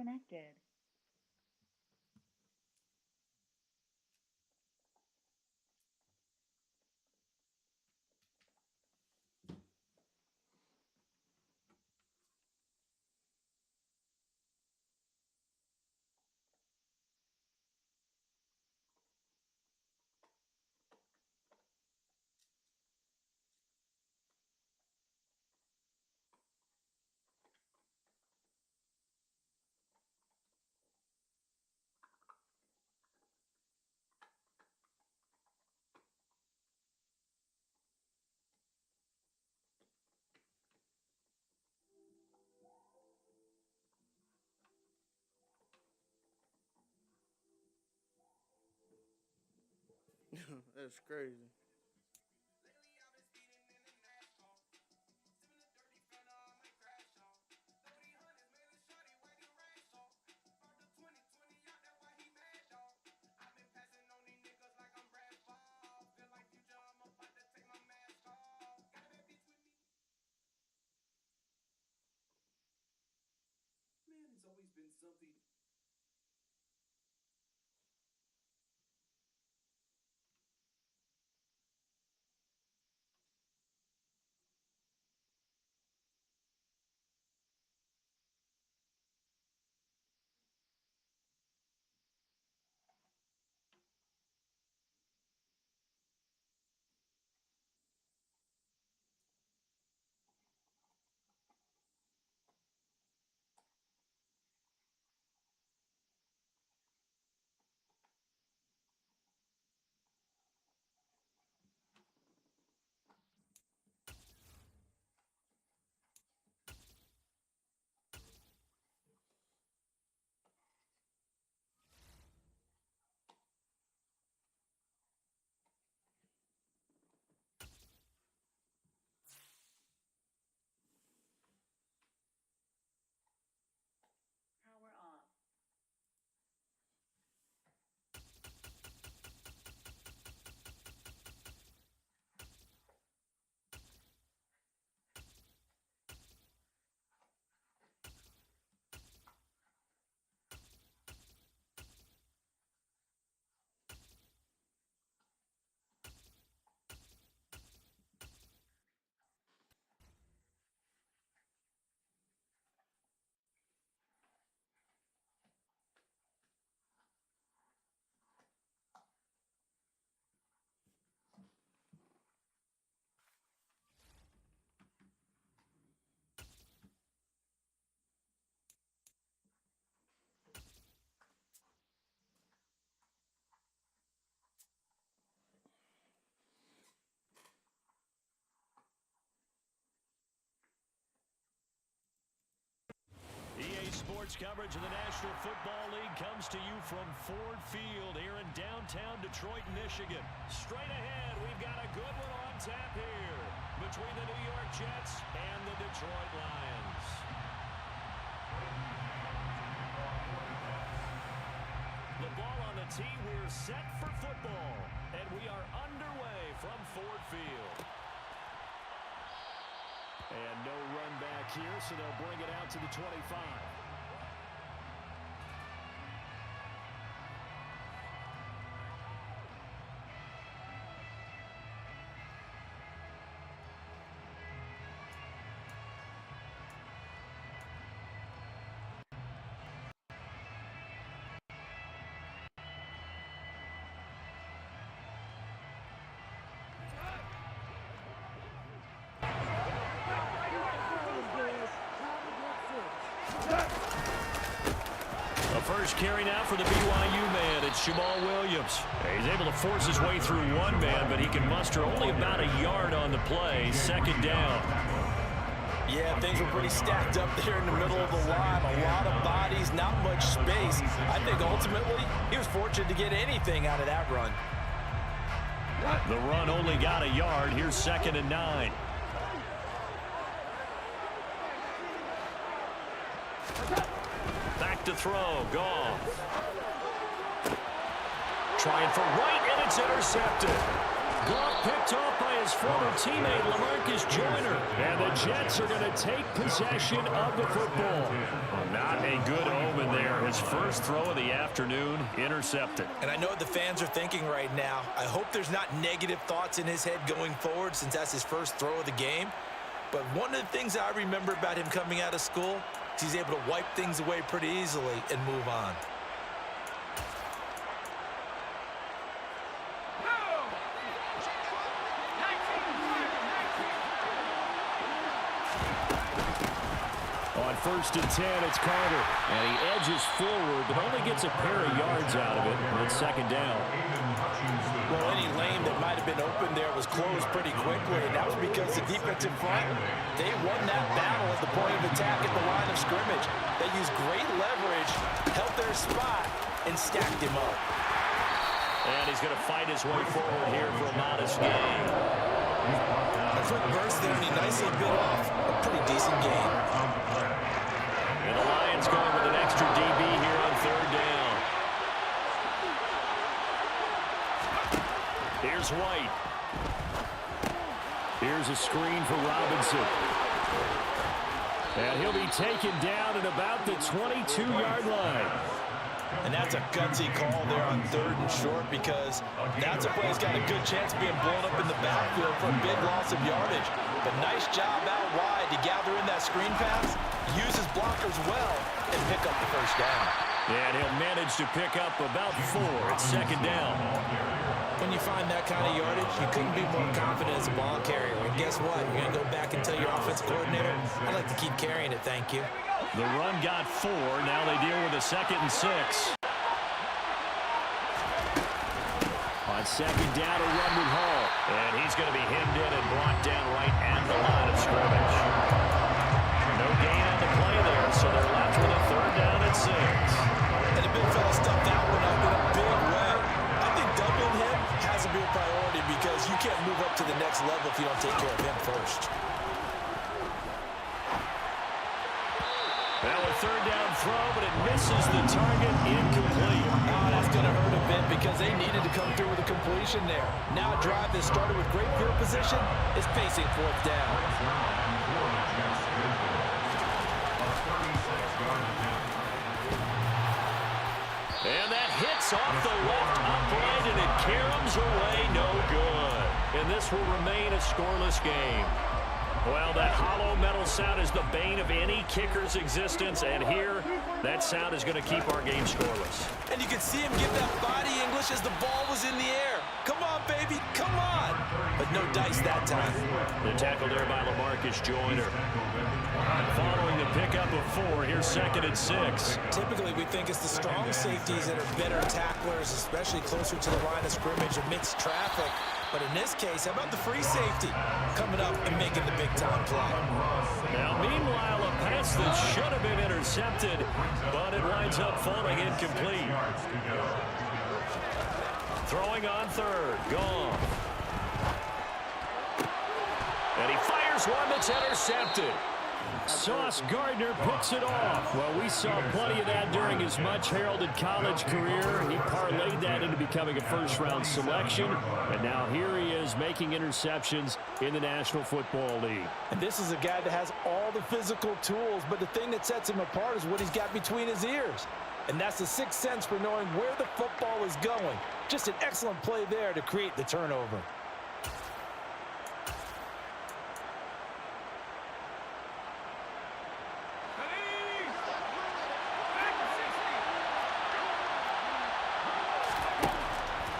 connected. That's crazy. Madden's always been something. Power off. EA Sports coverage of the National Football League comes to you from Ford Field here in downtown Detroit, Michigan. Straight ahead, we've got a good one on tap here between the New York Jets and the Detroit Lions. The ball on the tee, we're set for football, and we are underway from Ford Field. And no run back here, so they'll bring it out to the 25. First carry now for the BYU man. It's Jamal Williams. He's able to force his way through one man, but he can muster only about a yard on the play. Second down. Yeah, things were pretty stacked up there in the middle of the line. A lot of bodies, not much space. I think ultimately he was fortunate to get anything out of that run. The run only got a yard. Here's 2nd and 9. Back to throw. Goff. Trying for right, and it's intercepted. Goff picked off by his former teammate, LaMarcus Joyner. And the Jets are going to take possession of the football. Not a good omen there. His first throw of the afternoon, intercepted. And I know what the fans are thinking right now. I hope there's not negative thoughts in his head going forward since that's his first throw of the game. But one of the things I remember about him coming out of school is he's able to wipe things away pretty easily and move on. On 1st and 10, it's Carter. And he edges forward, but only gets a pair of yards out of it. And it's 2nd down. Well, any lane that might have been open there was closed pretty quickly, and that was because the defensive front, they won that battle at the point of attack at the line of scrimmage. They used great leverage, held their spot, and stacked him up. And he's going to fight his way forward here for a modest gain. A quick burst there, and he nicely bit off a pretty decent gain. And the Lions going with an extra DB here on 3rd down. Here's White. Here's a screen for Robinson. And he'll be taken down at about the 22-yard line. And that's a gutsy call there on 3rd and short because that's a play that's got a good chance of being blown up in the backfield for a big loss of yardage. But nice job out wide to gather in that screen pass, use his blockers well, and pick up the 1st down. Yeah, and he'll manage to pick up about 4 at 2nd down. When you find that kind of yardage, you couldn't be more confident as a ball carrier. And guess what? You're going to go back and tell your offensive coordinator, I'd like to keep carrying it, thank you. The run got 4. Now they deal with a 2nd and 6. On 2nd down, a run with Hall. And he's going to be hemmed in and brought down right at the line of scrimmage. No gain on the play there, so they're left with a 3rd down and 6. And the big fella stuffed that one up in a big way. I think doubling him has to be a priority because you can't move up to the next level if you don't take care of him first. Now a 3rd down throw, but it misses the target, incomplete. Oh, that's going to hurt a bit because they needed to come through with a completion there. Now a drive that started with great field position is facing 4th down. And that hits off the left upright, and it caroms away, no good. And this will remain a scoreless game. Well, that hollow metal sound is the bane of any kicker's existence, and here, that sound is going to keep our game scoreless. And you can see him give that body English as the ball was in the air. Come on, baby, come on. But no dice that time. The tackle there by LaMarcus Joyner. Following the pickup of 4, here's 2nd and 6. Typically, we think it's the strong safeties that are better tacklers, especially closer to the line of scrimmage amidst traffic. But in this case, how about the free safety coming up and making the big-time play? Now, meanwhile, a pass that should have been intercepted, but it winds up falling incomplete. Throwing on 3rd, gone. And he fires one that's intercepted. Sauce Gardner picks it off. Well, we saw plenty of that during his much-heralded college career. He parlayed that into becoming a first-round selection, and now here he is making interceptions in the National Football League. And this is a guy that has all the physical tools, but the thing that sets him apart is what he's got between his ears. And that's the 6th sense for knowing where the football is going. Just an excellent play there to create the turnover.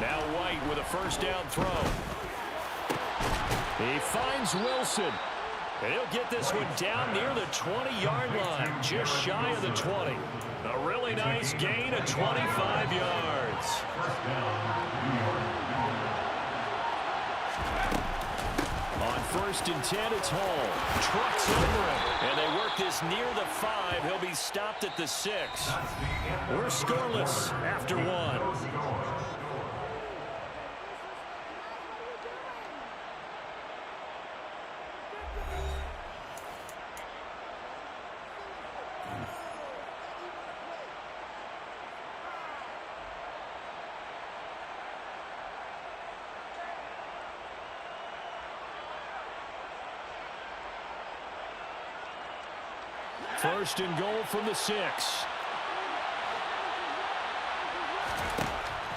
Now White with a 1st down throw. He finds Wilson. And he'll get this one down near the 20-yard line, just shy of the 20. A really nice gain of 25 yards. On 1st and 10, it's Hall. Trucks over him. And they work this near the 5. He'll be stopped at the 6. We're scoreless after 1. First and goal from the 6.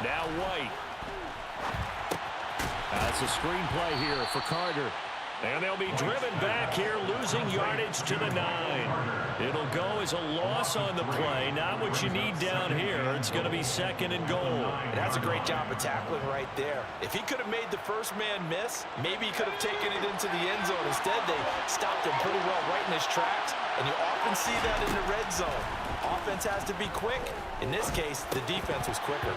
Now White. That's a screenplay here for Carter. And they'll be driven back here, losing yardage to the 9. It'll go as a loss on the play. Not what you need down here. It's going to be second and goal. And that's a great job of tackling right there. If he could have made the first man miss, maybe he could have taken it into the end zone. Instead, they stopped him pretty well right in his tracks. And you often see that in the red zone. Offense has to be quick. In this case, the defense was quicker.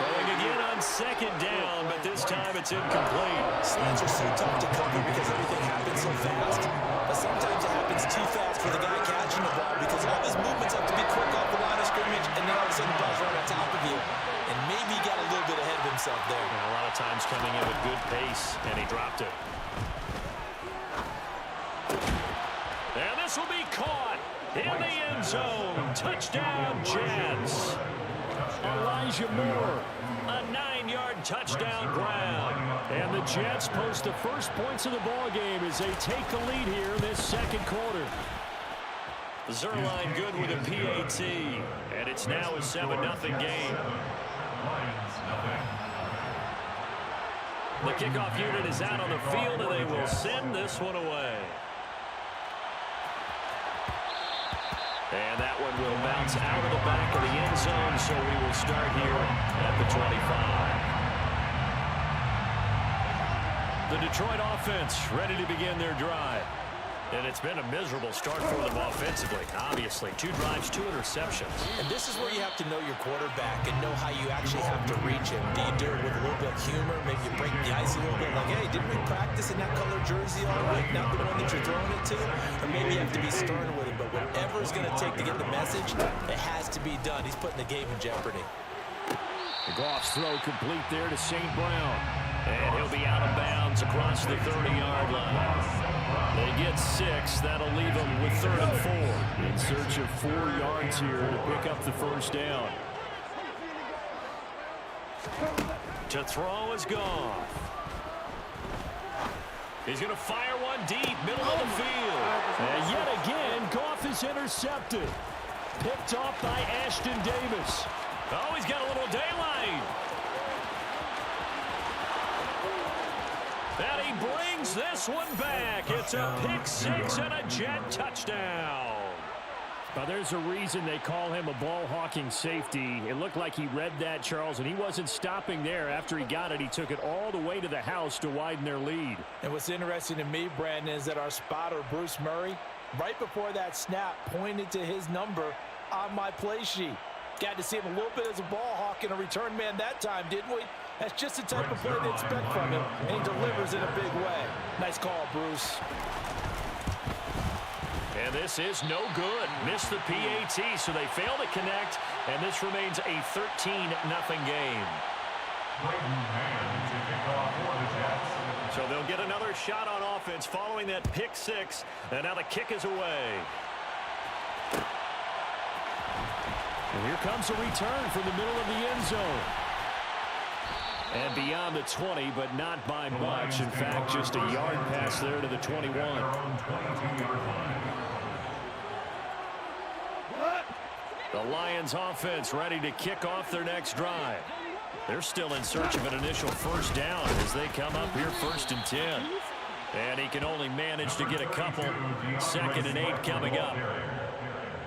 Throwing again on second down, but this time it's incomplete. Slants are so tough to cover because everything happens so fast. But sometimes it happens too fast for the guy catching the ball because all his movements have to be quick off the line of scrimmage, and then all of a sudden the ball's right on top of you. And maybe he got a little bit ahead of himself there. And a lot of times coming in with good pace, and he dropped it. And this will be caught in the end zone. Touchdown, Jets. Elijah Moore, a 9-yard touchdown grab. And the Jets post the first points of the ball game as they take the lead here in this second quarter. Zerline good with a PAT, and it's now a 7-0 game. The kickoff unit is out on the field, and they will send this one away. And that one will bounce out of the back of the end zone, so we will start here at the 25. The Detroit offense ready to begin their drive. And it's been a miserable start for them offensively, obviously. 2 drives, 2 interceptions. And this is where you have to know your quarterback and know how you actually have to reach him. Do you do it with a little bit of humor? Maybe you break the ice a little bit, like, hey, didn't we practice in that color jersey all week? Not the one that you're throwing it to? Or maybe you have to be stern with him. But whatever it's going to take to get the message, it has to be done. He's putting the game in jeopardy. The Goff's throw complete there to St. Brown. And he'll be out of bounds across the 30-yard line. They get 6. That'll leave them with 3rd and 4. In search of 4 yards here to pick up the first down. To throw is Goff. He's going to fire one deep, middle of the field. And yet again, Goff is intercepted. Picked off by Ashton Davis. Oh, he's got a little daylight. And he brings this one back. It's a pick-6 and a Jet touchdown. Now, there's a reason they call him a ball-hawking safety. It looked like he read that, Charles, and he wasn't stopping there. After he got it, he took it all the way to the house to widen their lead. And what's interesting to me, Brandon, is that our spotter, Bruce Murray, right before that snap, pointed to his number on my play sheet. Got to see him a little bit as a ball hawk and a return man that time, didn't we? That's just the type of play they expect from him, and he delivers in a big way. Nice call, Bruce. And this is no good. Missed the PAT, so they fail to connect, and this remains a 13-0 game. So they'll get another shot on offense following that pick-6, and now the kick is away. And here comes a return from the middle of the end zone. And beyond the 20, but not by much. In fact, just a yard pass there to the 21. The Lions offense ready to kick off their next drive. They're still in search of an initial first down as they come up here 1st and 10. And he can only manage to get a couple. 2nd and 8 coming up.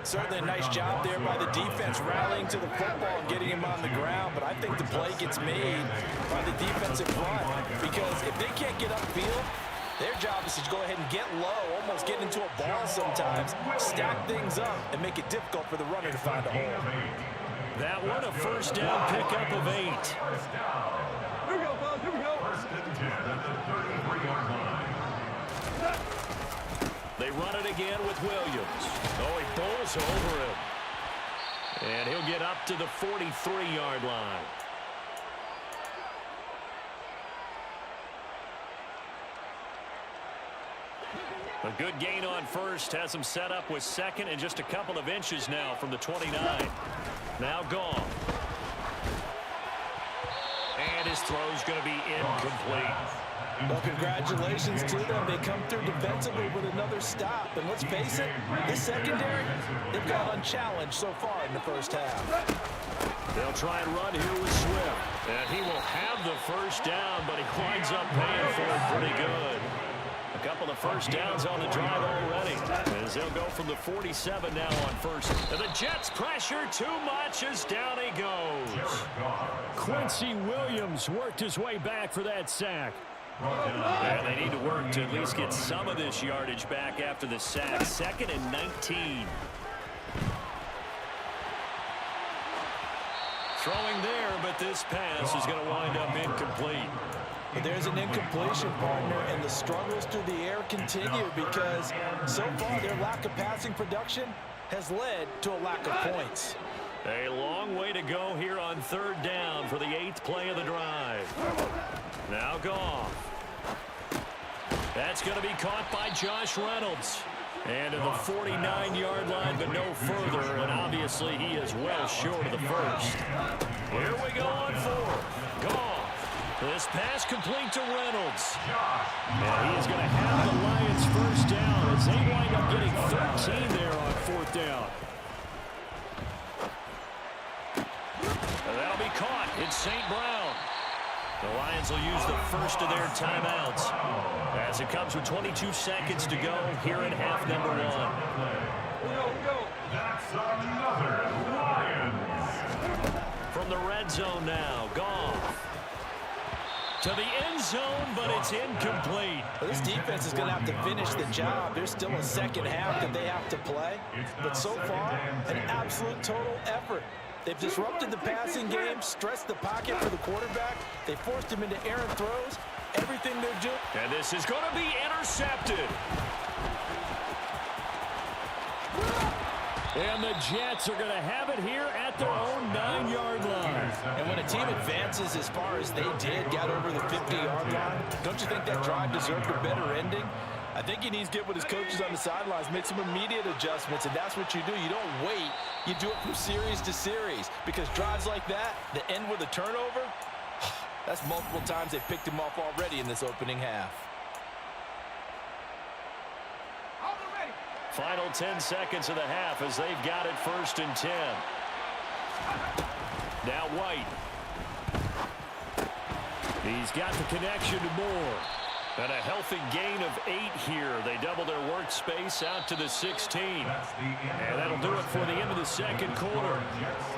Certainly a nice job there by the defense rallying to the football and getting him on the ground, but I think the play gets made by the defensive front because if they can't get upfield, their job is to go ahead and get low, almost get into a ball sometimes, stack things up, and make it difficult for the runner to find a hole. That one, a first down pickup of 8. Here we go, Bud. Here we go. 1st and 10 at the 33-yard line. They run it again with Williams. Oh, he bowls over him. And he'll get up to the 43-yard line. A good gain on first. Has him set up with 2nd and just a couple of inches now from the 29. Now gone. And his throw's going to be incomplete. Well, congratulations to them. They come through defensively with another stop. And let's face it, this secondary, they've got unchallenged so far in the first half. They'll try and run here with Swift. And he will have the first down, but he winds up paying for it pretty good. A couple of first downs on the drive already, as they'll go from the 47 now on first. And the Jets pressure too much as down he goes. Quincy Williams worked his way back for that sack. And they need to work to at least get some of this yardage back after the sack. 2nd and 19. Throwing there, but this pass is going to wind up incomplete. But there's an incompletion, partner, and the struggles through the air continue because so far their lack of passing production has led to a lack of points. A long way to go here on 3rd down for the 8th play of the drive. Now Goff. That's going to be caught by Josh Reynolds. And to the 49-yard line, but no further, and obviously he is well short of the first. Here we go on 4th. Goff. This pass complete to Reynolds. And he is going to have the Lions first down as they wind up getting 13 there on 4th down. And that'll be caught. It's St. Brown. The Lions will use the first of their timeouts as it comes with 22 seconds to go here in half number 1. That's another Lions. From the red zone now, Goff. To the end zone, but it's incomplete. Well, this defense is going to have to finish the job. There's still a second half that they have to play. But so far, an absolute total effort. They've disrupted the passing game, stressed the pocket for the quarterback. They forced him into errant throws. Everything they're doing. And this is going to be intercepted. And the Jets are going to have it here at their own 9-yard line. And when a team advances as far as they did, got over the 50-yard line, don't you think that drive deserved a better ending? I think he needs to get with his coaches on the sidelines, make some immediate adjustments, and that's what you do. You don't wait. You do it from series to series because drives like that end with a turnover, that's multiple times they picked him off already in this opening half. Final 10 seconds of the half as they've got it 1st and 10. Now White. He's got the connection to Moore. And a healthy gain of 8 here. They double their workspace out to the 16. And that'll do it for the end of the 2nd quarter.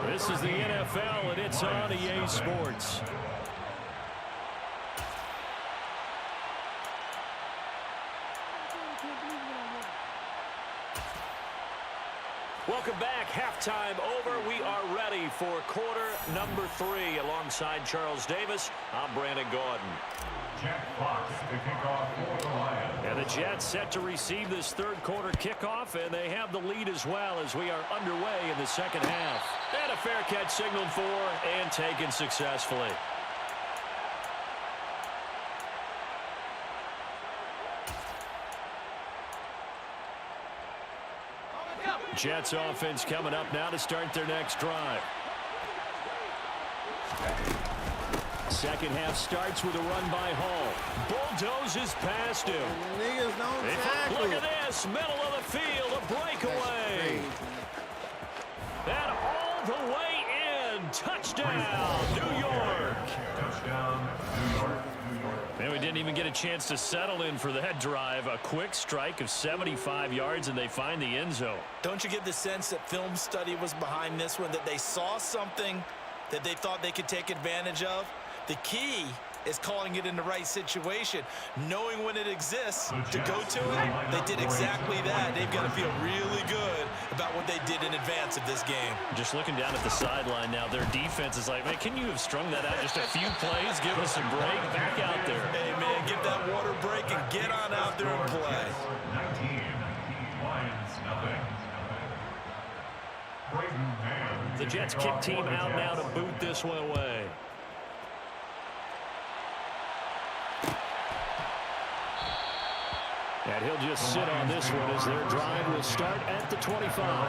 This is the NFL, and it's on EA Sports. Welcome back. Halftime over. We are ready for quarter number 3. Alongside Charles Davis, I'm Brandon Gaudin. Jack Fox to kick off for the Lions. And the Jets set to receive this 3rd quarter kickoff, and they have the lead as well as we are underway in the 2nd half. And a fair catch signaled for and taken successfully. Jets offense coming up now to start their next drive. 2nd half starts with a run by Hall. Bulldozes past him. Niggas don't tackle. Look at this. Middle of the field. A breakaway. And all the way in. Touchdown, New York. Touchdown, New York. And we didn't even get a chance to settle in for that drive. A quick strike of 75 yards, and they find the end zone. Don't you get the sense that film study was behind this one, that they saw something that they thought they could take advantage of? The key is calling it in the right situation, knowing when it exists to go to it. They did exactly that. They've got to feel really good about what they did in advance of this game. Just looking down at the sideline now, their defense is like, man, can you have strung that out just a few plays? Give us a break. Back out there. Hey, man, get that water break and get on out there and play. 19. Lions, nothing. The Jets kick team out now to boot this one away. And he'll just sit on this one as their drive will start at the 25.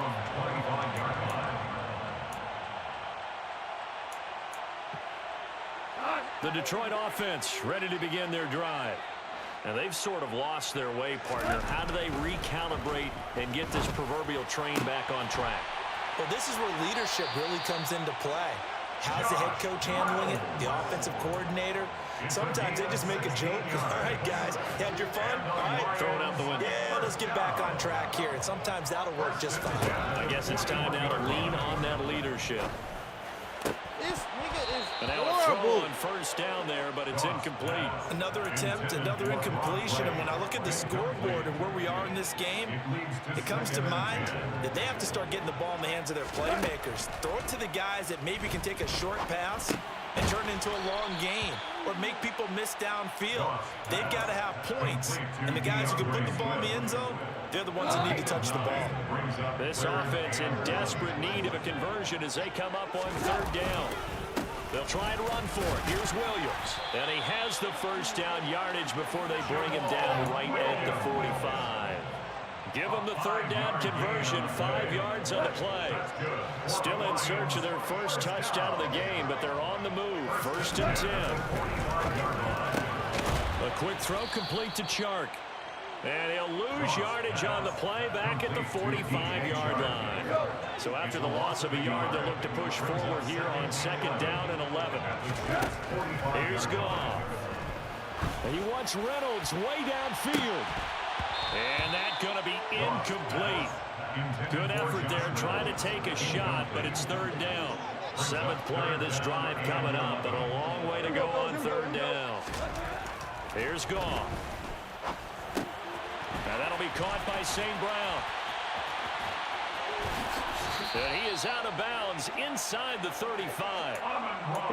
The Detroit offense ready to begin their drive. Now, they've sort of lost their way, partner. How do they recalibrate and get this proverbial train back on track? Well, this is where leadership really comes into play. How's the head coach handling it? The offensive coordinator? Sometimes they just make a joke. All right, guys, had your fun? All right. Throw it out the window. Yeah, let's get back on track here. And sometimes that'll work just fine. I guess it's time now to lean on that leadership. This nigga is And now a throw horrible. on first down there, but it's incomplete. Another attempt, another incompletion. And when I look at the scoreboard and where we are in this game, it comes to mind that they have to start getting the ball in the hands of their playmakers. Throw it to the guys that maybe can take a short pass and turn it into a long gain or make people miss downfield. They've got to have points. And the guys who can put the ball in the end zone, they're the ones that need to touch the ball. This offense in desperate need of a conversion as they come up on third down. They'll try and run for it. Here's Williams. And he has the first down yardage before they bring him down right at the 45. Give them the third down conversion, 5 yards on the play. Still in search of their first touchdown of the game, but they're on the move. First and 10. A quick throw complete to Chark. And he'll lose yardage on the play back at the 45-yard line. So after the loss of a yard, they'll look to push forward here on second down and 11. Here's Goff. And he wants Reynolds way downfield. And that's going to be incomplete. Good effort there trying to take a shot, but it's third down. 7th play of this drive coming up, but a long way to go on third down. Here's Goff. Now that'll be caught by St. Brown. And he is out of bounds inside the 35.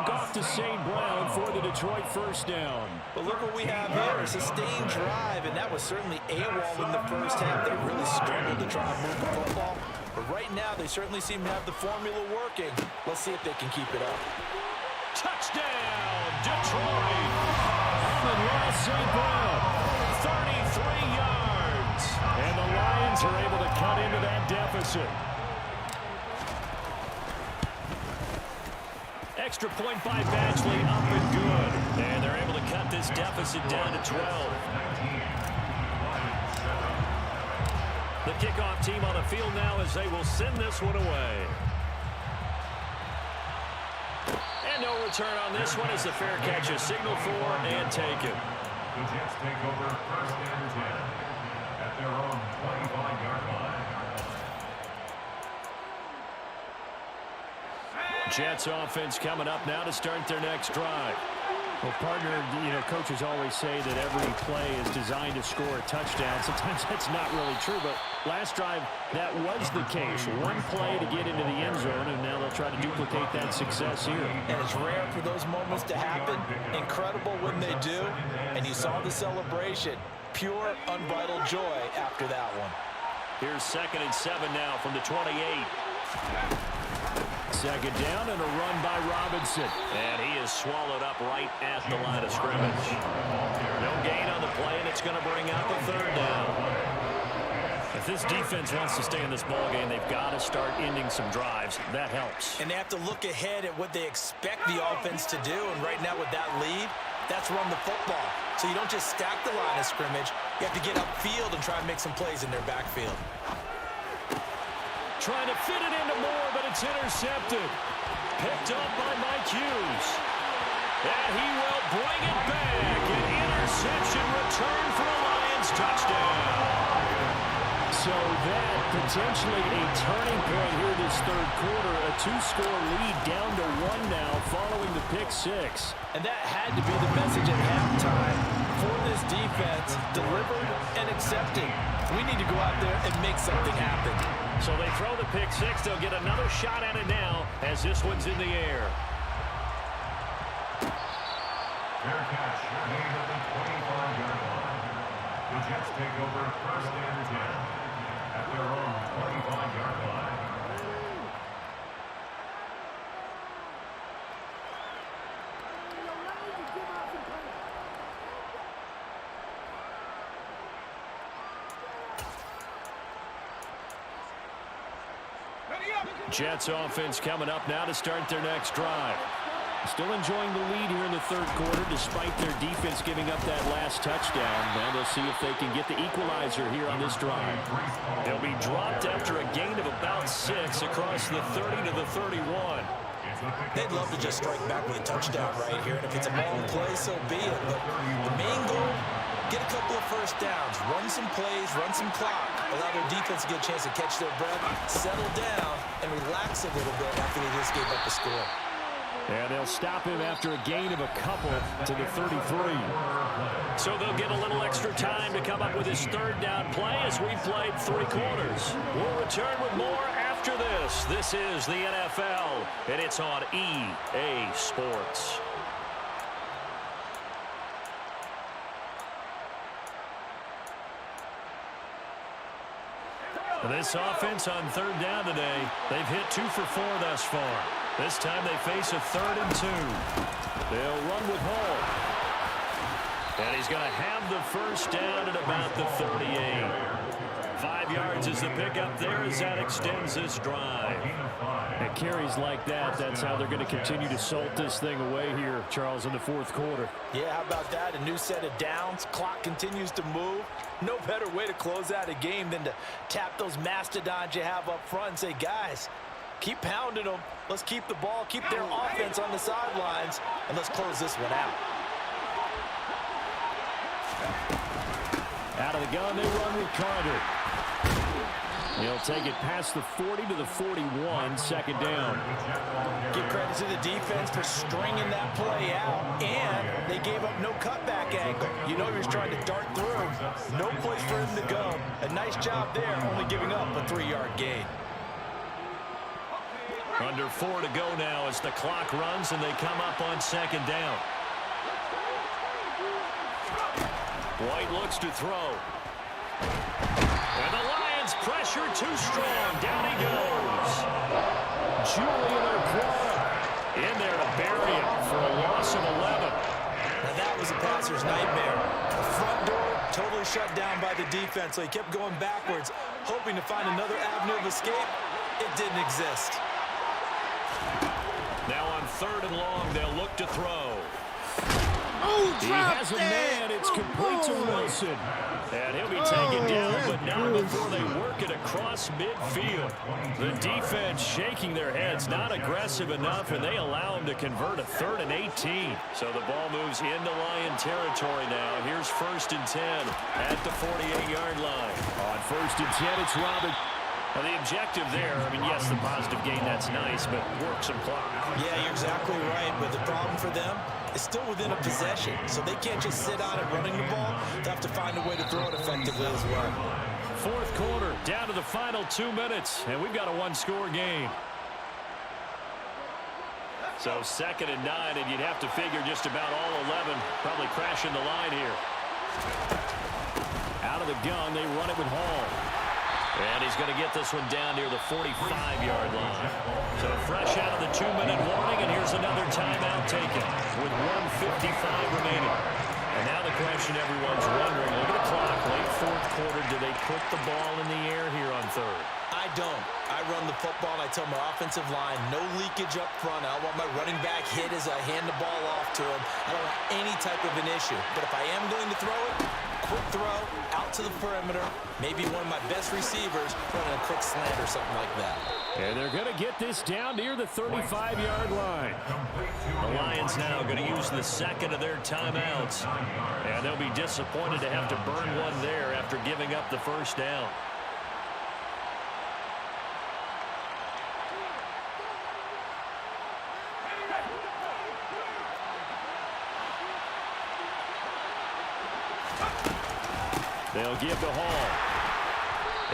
Goff to St. Brown for the Detroit first down. But look what we have here, a sustained drive, and that was certainly AWOL in the first half. They really struggled to try and move the football. But right now, they certainly seem to have the formula working. Let's see if they can keep it up. Touchdown, Detroit! Amon-Ra St. Brown, 33 yards. And the Lions are able to cut into that deficit. Extra point by Badgley, up and good. And they're able to cut this deficit down to 12. The kickoff team on the field now as they will send this one away. And no return on this one as the fair catch is signaled for and taken. The Jets take over first and 10 at their own 25-yard line. Jets offense coming up now to start their next drive. Well, partner, coaches always say that every play is designed to score a touchdown. Sometimes that's not really true, but last drive, that was the case. One play to get into the end zone, and now they'll try to duplicate that success here. And it's rare for those moments to happen. Incredible when they do. And you saw the celebration. Pure, unbridled joy after that one. Here's 2nd and 7 now from the 28. Second down and a run by Robinson. And he is swallowed up right at the line of scrimmage. No gain on the play, and it's going to bring out the third down. If this defense wants to stay in this ballgame, they've got to start ending some drives. That helps. And they have to look ahead at what they expect the offense to do. And right now with that lead, that's run the football. So you don't just stack the line of scrimmage. You have to get upfield and try and make some plays in their backfield. Trying to fit it into Moore, but it's intercepted. Picked up by Mike Hughes. And he will bring it back. An interception return for a Lions touchdown. So that potentially a turning point here this third quarter. A 2-score lead down to 1 now following the pick 6. And that had to be the message at halftime for this defense. Delivered and accepted. We need to go out there and make something happen. So they throw the pick 6. They'll get another shot at it now as this one's in the air. Fair catch made at the 25-yard line. The Jets take over first and 10 at their own 25-yard line. Jets offense coming up now to start their next drive. Still enjoying the lead here in the third quarter despite their defense giving up that last touchdown. Now they'll see if they can get the equalizer here on this drive. They'll be dropped after a gain of about 6 across the 30 to the 31. They'd love to just strike back with a touchdown right here, and if it's a long play, so be it. But the main goal, get a couple of first downs, run some plays, run some clock, allow their defense to get a chance to catch their breath, settle down, and relax a little bit after they just gave up the score. And they'll stop him after a gain of a couple to the 33. So they'll get a little extra time to come up with his third down play as we played 3 quarters. We'll return with more after this. This is the NFL, and it's on EA Sports. This offense on third down today, they've hit 2 for 4 thus far. This time they face a 3rd and 2. They'll run with Hall. And he's going to have the first down at about the 38. 5 yards is the pickup there as that extends this drive. At carries like that, that's how they're going to continue to salt this thing away here, Charles, in the fourth quarter. Yeah, how about that? A new set of downs. Clock continues to move. No better way to close out a game than to tap those mastodons you have up front and say, guys, keep pounding them. Let's keep the ball, keep their offense on the sidelines, and let's close this one out. Out of the gun, they run with Carter. He'll take it past the 40 to the 41, 2nd down. Give credit to the defense for stringing that play out, and they gave up no cutback angle. You know he was trying to dart through. No place for him to go. A nice job there, only giving up a 3-yard gain. Under 4 to go now as the clock runs and they come up on 2nd down. White looks to throw. And the Lions pressure too strong. Down he goes. Julian O'Brien in there to bury him for a loss of 11. Now that was a passer's nightmare. The front door totally shut down by the defense, so he kept going backwards, hoping to find another avenue of escape. It didn't exist. Now on 3rd and long, they'll look to throw. He has a man. It's complete to Wilson. And he'll be taken down, but not before they work it across midfield. The defense shaking their heads, not aggressive enough, and they allow him to convert a 3rd and 18. So the ball moves into Lion territory now. Here's 1st and 10 at the 48-yard line. On 1st and 10, it's Robin. Well, the objective there, I mean, yes, the positive gain, that's nice, but work some clock. Yeah, you're exactly right, but the problem for them is still within a possession, so they can't just sit on it running the ball. They have to find a way to throw it effectively as well. 4th quarter, down to the final 2 minutes, and we've got a 1-score game. So 2nd and 9, and you'd have to figure just about all 11 probably crashing the line here. Out of the gun, they run it with Hall. And he's going to get this one down near the 45-yard line. So fresh out of the 2-minute warning, and here's another timeout taken with 1:55 remaining. And now the question everyone's wondering, look at the clock, late 4th quarter, do they put the ball in the air here on 3rd? I don't. I run the football, and I tell my offensive line, no leakage up front. I don't want my running back hit as I hand the ball off to him. I don't want any type of an issue. But if I am going to throw it, quick throw, out to the perimeter, maybe one of my best receivers running a quick slant or something like that. And they're going to get this down near the 35-yard line. The Lions now going to use the 2nd of their timeouts. And they'll be disappointed to have to burn one there after giving up the 1st down. They'll give to Hall.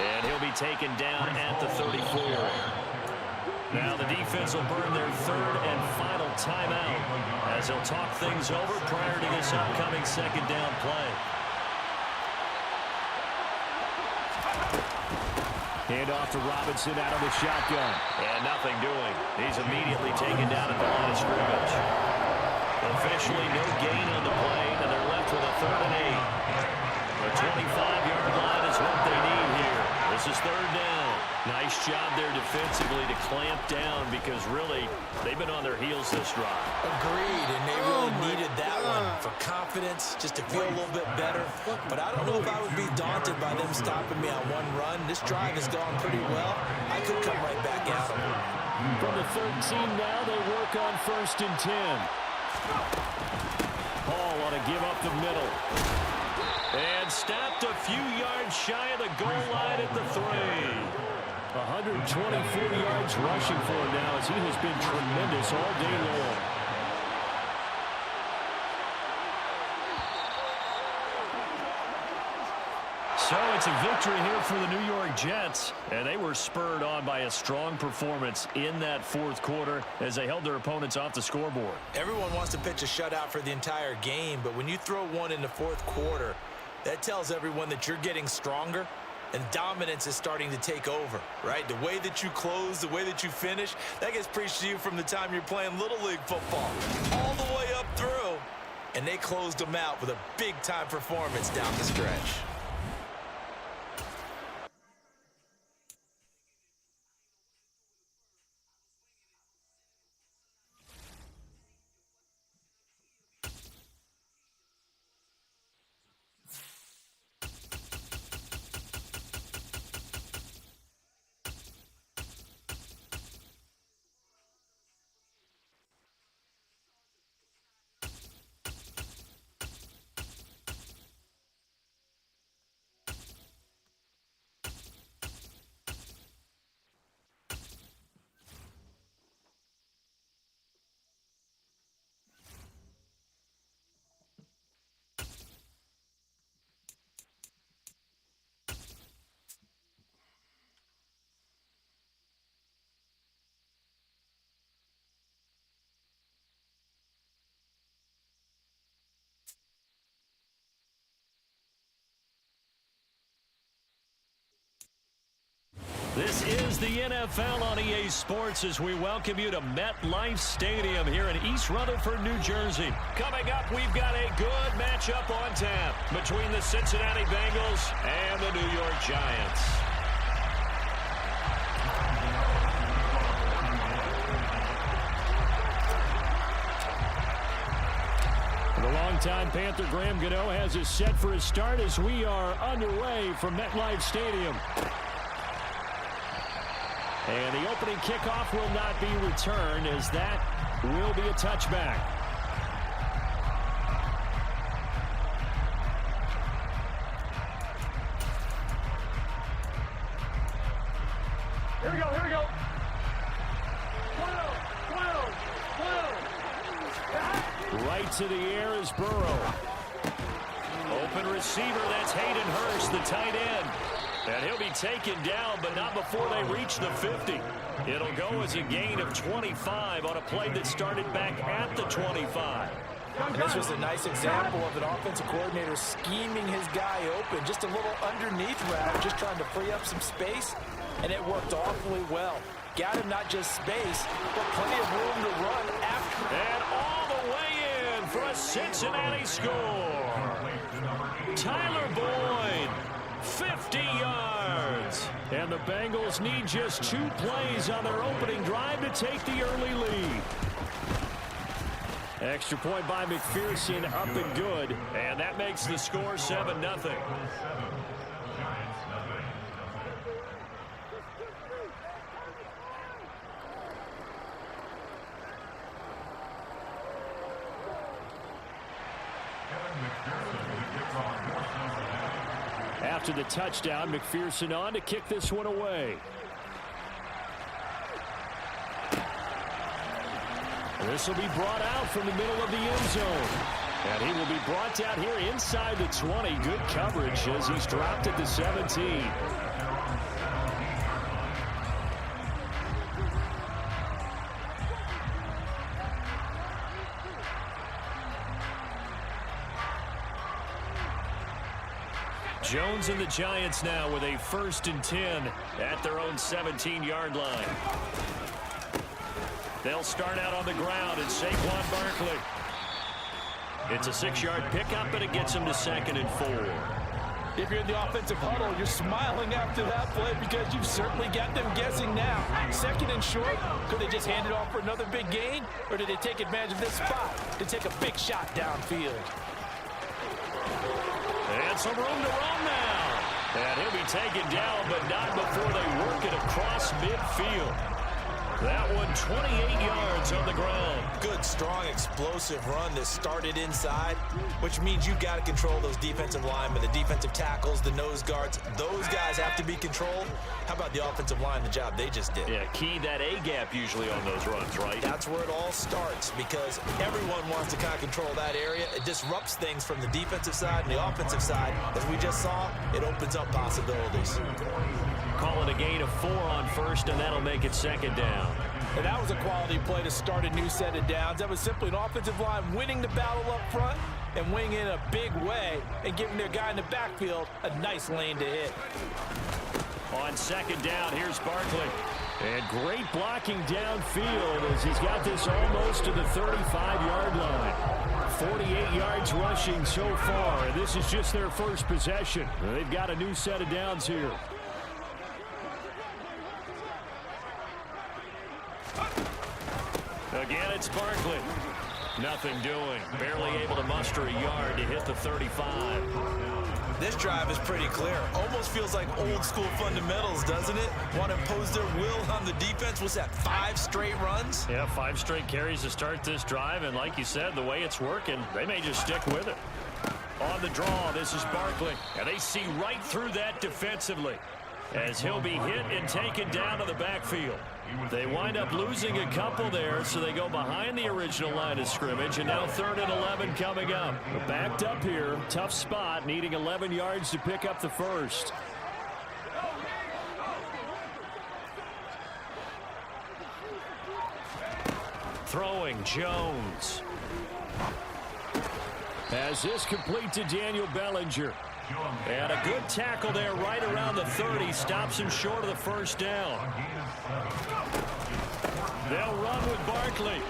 And he'll be taken down at the 34. Now the defense will burn their 3rd and final timeout as they'll talk things over prior to this upcoming 2nd down play. Hand off to Robinson out of the shotgun. And nothing doing. He's immediately taken down at the line of scrimmage. Officially no gain on the play, and they're left with a 3rd and 8. The 25-yard line is what they need here. This is 3rd down. Nice job there defensively to clamp down because really they've been on their heels this drive. Agreed, and they really needed that one for confidence, just to feel a little bit better. But I don't know if I would be daunted by them stopping me on one run. This drive has gone pretty well. I could come right back at them. From the 13 now, they work on 1st and 10. Hall want to give up the middle. And stopped a few yards shy of the goal line at the 3. 124 yards rushing for him now as he has been tremendous all day long. So it's a victory here for the New York Jets, and they were spurred on by a strong performance in that 4th quarter as they held their opponents off the scoreboard. Everyone wants to pitch a shutout for the entire game, but when you throw one in the 4th quarter, that tells everyone that you're getting stronger and dominance is starting to take over, right? The way that you close, the way that you finish, that gets preached to you from the time you're playing Little League football all the way up through, and they closed them out with a big-time performance down the stretch. This is the NFL on EA Sports as we welcome you to MetLife Stadium here in East Rutherford, New Jersey. Coming up, we've got a good matchup on tap between the Cincinnati Bengals and the New York Giants. The longtime Panther Graham Gano has us set for his start as we are underway from MetLife Stadium. And the opening kickoff will not be returned as that will be a touchback. Here we go, here we go. Right to the air is Burrow. Open receiver, that's Hayden Hurst, the tight end. And he'll be taken down, but not before they reach the 50. It'll go as a gain of 25 on a play that started back at the 25. And this was a nice example of an offensive coordinator scheming his guy open. Just a little underneath route, just trying to free up some space, and it worked awfully well. Got him not just space, but plenty of room to run after. And all the way in for a Cincinnati score. Tyler Boyd, 50 yards. And the Bengals need just 2 plays on their opening drive to take the early lead. Extra point by McPherson, up and good. And that makes the score 7-0. After the touchdown, McPherson on to kick this one away. This will be brought out from the middle of the end zone. And he will be brought down here inside the 20. Good coverage as he's dropped at the 17. Jones and the Giants now with a 1st and 10 at their own 17-yard line. They'll start out on the ground and Saquon Barkley. It's a 6-yard pickup, but it gets him to 2nd and 4. If you're in the offensive huddle, you're smiling after that play because you've certainly got them guessing now. Second and short, could they just hand it off for another big gain? Or did they take advantage of this spot to take a big shot downfield? And some room to run now. And he'll be taken down, but not before they work it across midfield. That one 28 yards on the ground. Good, strong, explosive run that started inside, which means you've got to control those defensive linemen, the defensive tackles, the nose guards. Those guys have to be controlled. How about the offensive line, the job they just did? Yeah, key that A-gap usually on those runs, right? That's where it all starts because everyone wants to kind of control that area. It disrupts things from the defensive side and the offensive side. As we just saw, it opens up possibilities. Call it a gain of 4 on first, and that'll make it second down. And that was a quality play to start a new set of downs. That was simply an offensive line winning the battle up front and winning in a big way and giving their guy in the backfield a nice lane to hit. On second down, here's Barkley. And great blocking downfield as he's got this almost to the 35-yard line. 48 yards rushing so far, and this is just their first possession. They've got a new set of downs here. Again, it's Barkley. Nothing doing. Barely able to muster a yard to hit the 35. This drive is pretty clear. Almost feels like old school fundamentals, doesn't it? Want to impose their will on the defense. What's that, 5 straight runs? Yeah, 5 straight carries to start this drive. And like you said, the way it's working, they may just stick with it. On the draw, this is Barkley. And they see right through that defensively as he'll be hit and taken down to the backfield. They wind up losing a couple there, so they go behind the original line of scrimmage, and now 3rd and 11 coming up. Backed up here, tough spot, needing 11 yards to pick up the first. Throwing, Jones. As this complete to Daniel Bellinger. And a good tackle there right around the 30. Stops him short of the first down. They'll run with Barkley.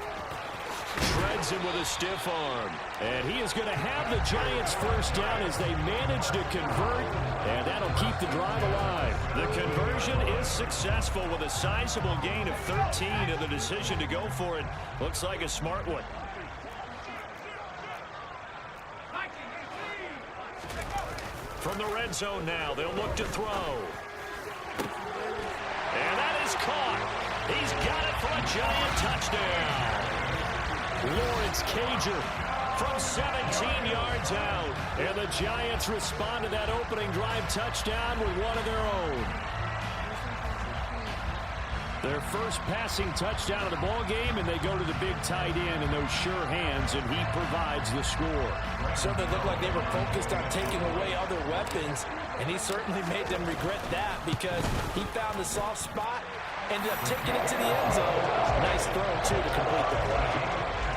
Shreds him with a stiff arm. And he is going to have the Giants first down as they manage to convert. And that'll keep the drive alive. The conversion is successful with a sizable gain of 13. And the decision to go for it looks like a smart one. From the red zone now, they'll look to throw. And that is caught. He's got it for a Giant touchdown. Lawrence Cager from 17 yards out. And the Giants respond to that opening drive touchdown with one of their own. Their first passing touchdown of the ball game, and they go to the big tight end in those sure hands, and he provides the score. Certainly looked like they were focused on taking away other weapons, and he certainly made them regret that because he found the soft spot, ended up taking it to the end zone. Nice throw, too, to complete the play.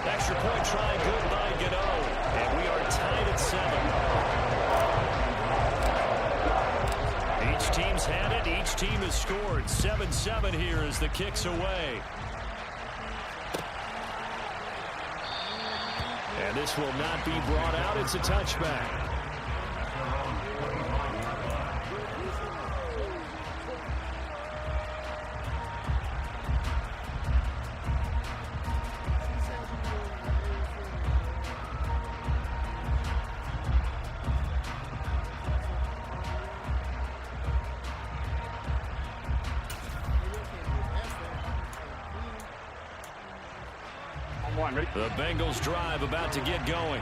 Extra point try good by Gano, and we are tied at 7. Each team's had it. Each team has scored. 7-7 here as the kick's away. And this will not be brought out. It's a touchback. The Bengals drive about to get going.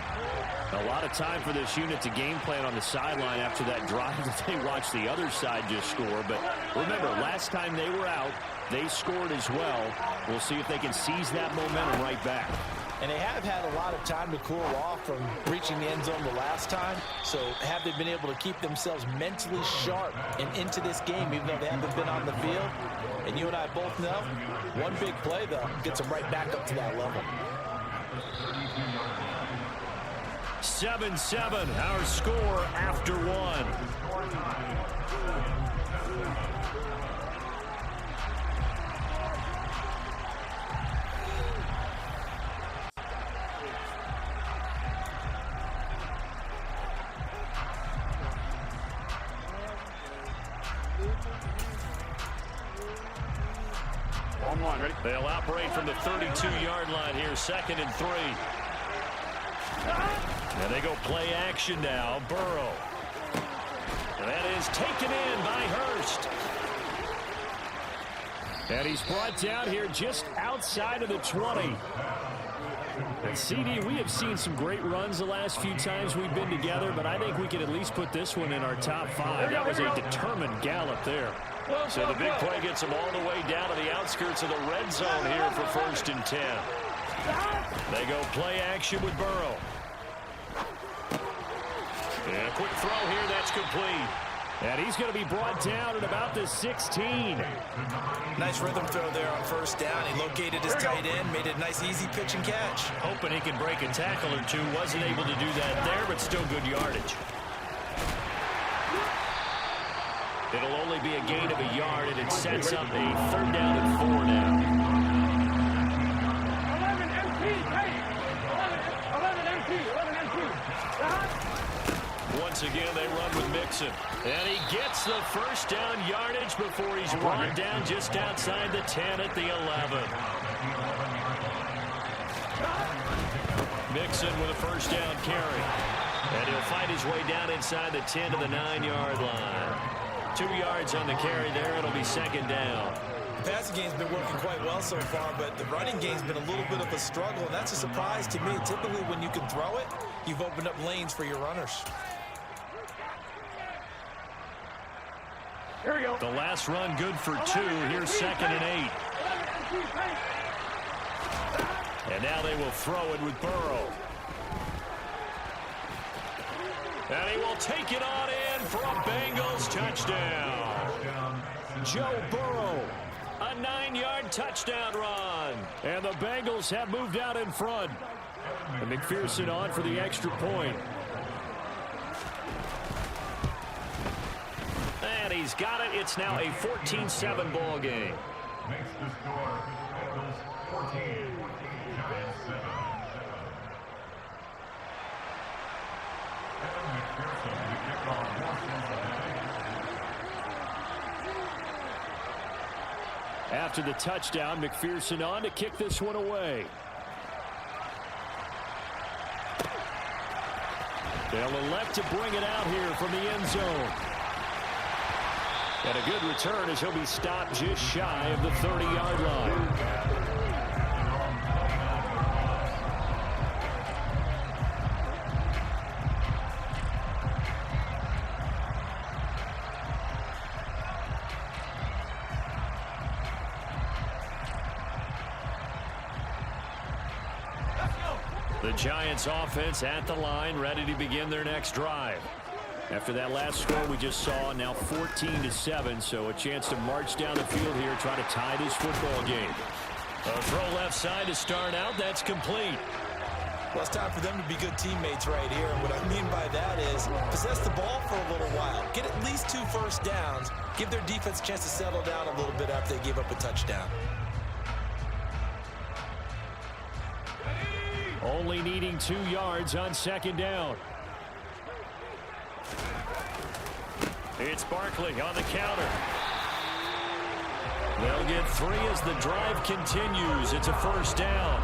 A lot of time for this unit to game plan on the sideline after that drive that they watched the other side just score. But remember, last time they were out, they scored as well. We'll see if they can seize that momentum right back. And they have had a lot of time to cool off from reaching the end zone the last time. So have they been able to keep themselves mentally sharp and into this game, even though they haven't been on the field? And you and I both know, one big play, though, gets them right back up to that level. 7-7, our score after one. 1-1, ready? They'll operate from the 32-yard line here, 2nd and 3. And they go play action now. Burrow. And that is taken in by Hurst. And he's brought down here just outside of the 20. And CD, we have seen some great runs the last few times we've been together, but I think we can at least put this one in our top 5. That was a determined gallop there. So the big play gets them all the way down to the outskirts of the red zone here for 1st and 10. They go play action with Burrow. And a quick throw here, that's complete. And he's going to be brought down at about the 16. Nice rhythm throw there on 1st down. He located his tight end, made it a nice easy pitch and catch. Hoping he can break a tackle or two. Wasn't able to do that there, but still good yardage. It'll only be a gain of a yard, and it sets up a 3rd down and 4 now. 11 MT, hey! 11 MT. Once again, they run with Mixon. And he gets the 1st down yardage before he's run down just outside the 10 at the 11. Mixon with a 1st down carry. And he'll fight his way down inside the 10 to the 9-yard line. 2 yards on the carry there. It'll be 2nd down. The passing game's been working quite well so far, but the running game's been a little bit of a struggle, and that's a surprise to me. Typically, when you can throw it, you've opened up lanes for your runners. Here we go. The last run good for 2. Here's 2nd and 8. And now they will throw it with Burrow. And he will take it on in for a Bengals touchdown. Joe Burrow, a 9-yard touchdown run. And the Bengals have moved out in front. And McPherson on for the extra point. And he's got it. It's now a 14-7 ball game. Makes the score Bengals 14, Giants 7. Evan McPherson, the kickoff forces After the touchdown, McPherson on to kick this one away. They'll elect to bring it out here from the end zone. And a good return as he'll be stopped just shy of the 30-yard line. The Giants offense at the line, ready to begin their next drive. After that last score we just saw, now 14-7, so a chance to march down the field here, try to tie this football game. A throw left side to start out. That's complete. Well, it's time for them to be good teammates right here. And what I mean by that is possess the ball for a little while. Get at least 2 first downs. Give their defense a chance to settle down a little bit after they give up a touchdown. Only needing 2 yards on 2nd down. It's Barkley on the counter. They'll get 3 as the drive continues. It's a 1st down.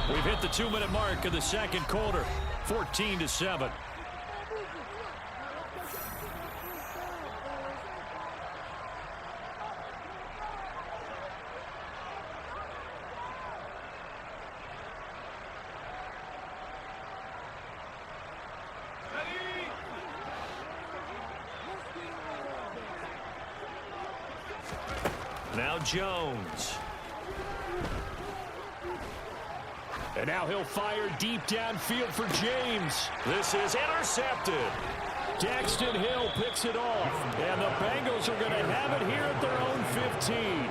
We've hit the 2-minute mark of the 2nd quarter. 14-7. Now Jones. And now he'll fire deep downfield for James. This is intercepted. Daxton Hill picks it off. And the Bengals are going to have it here at their own 15.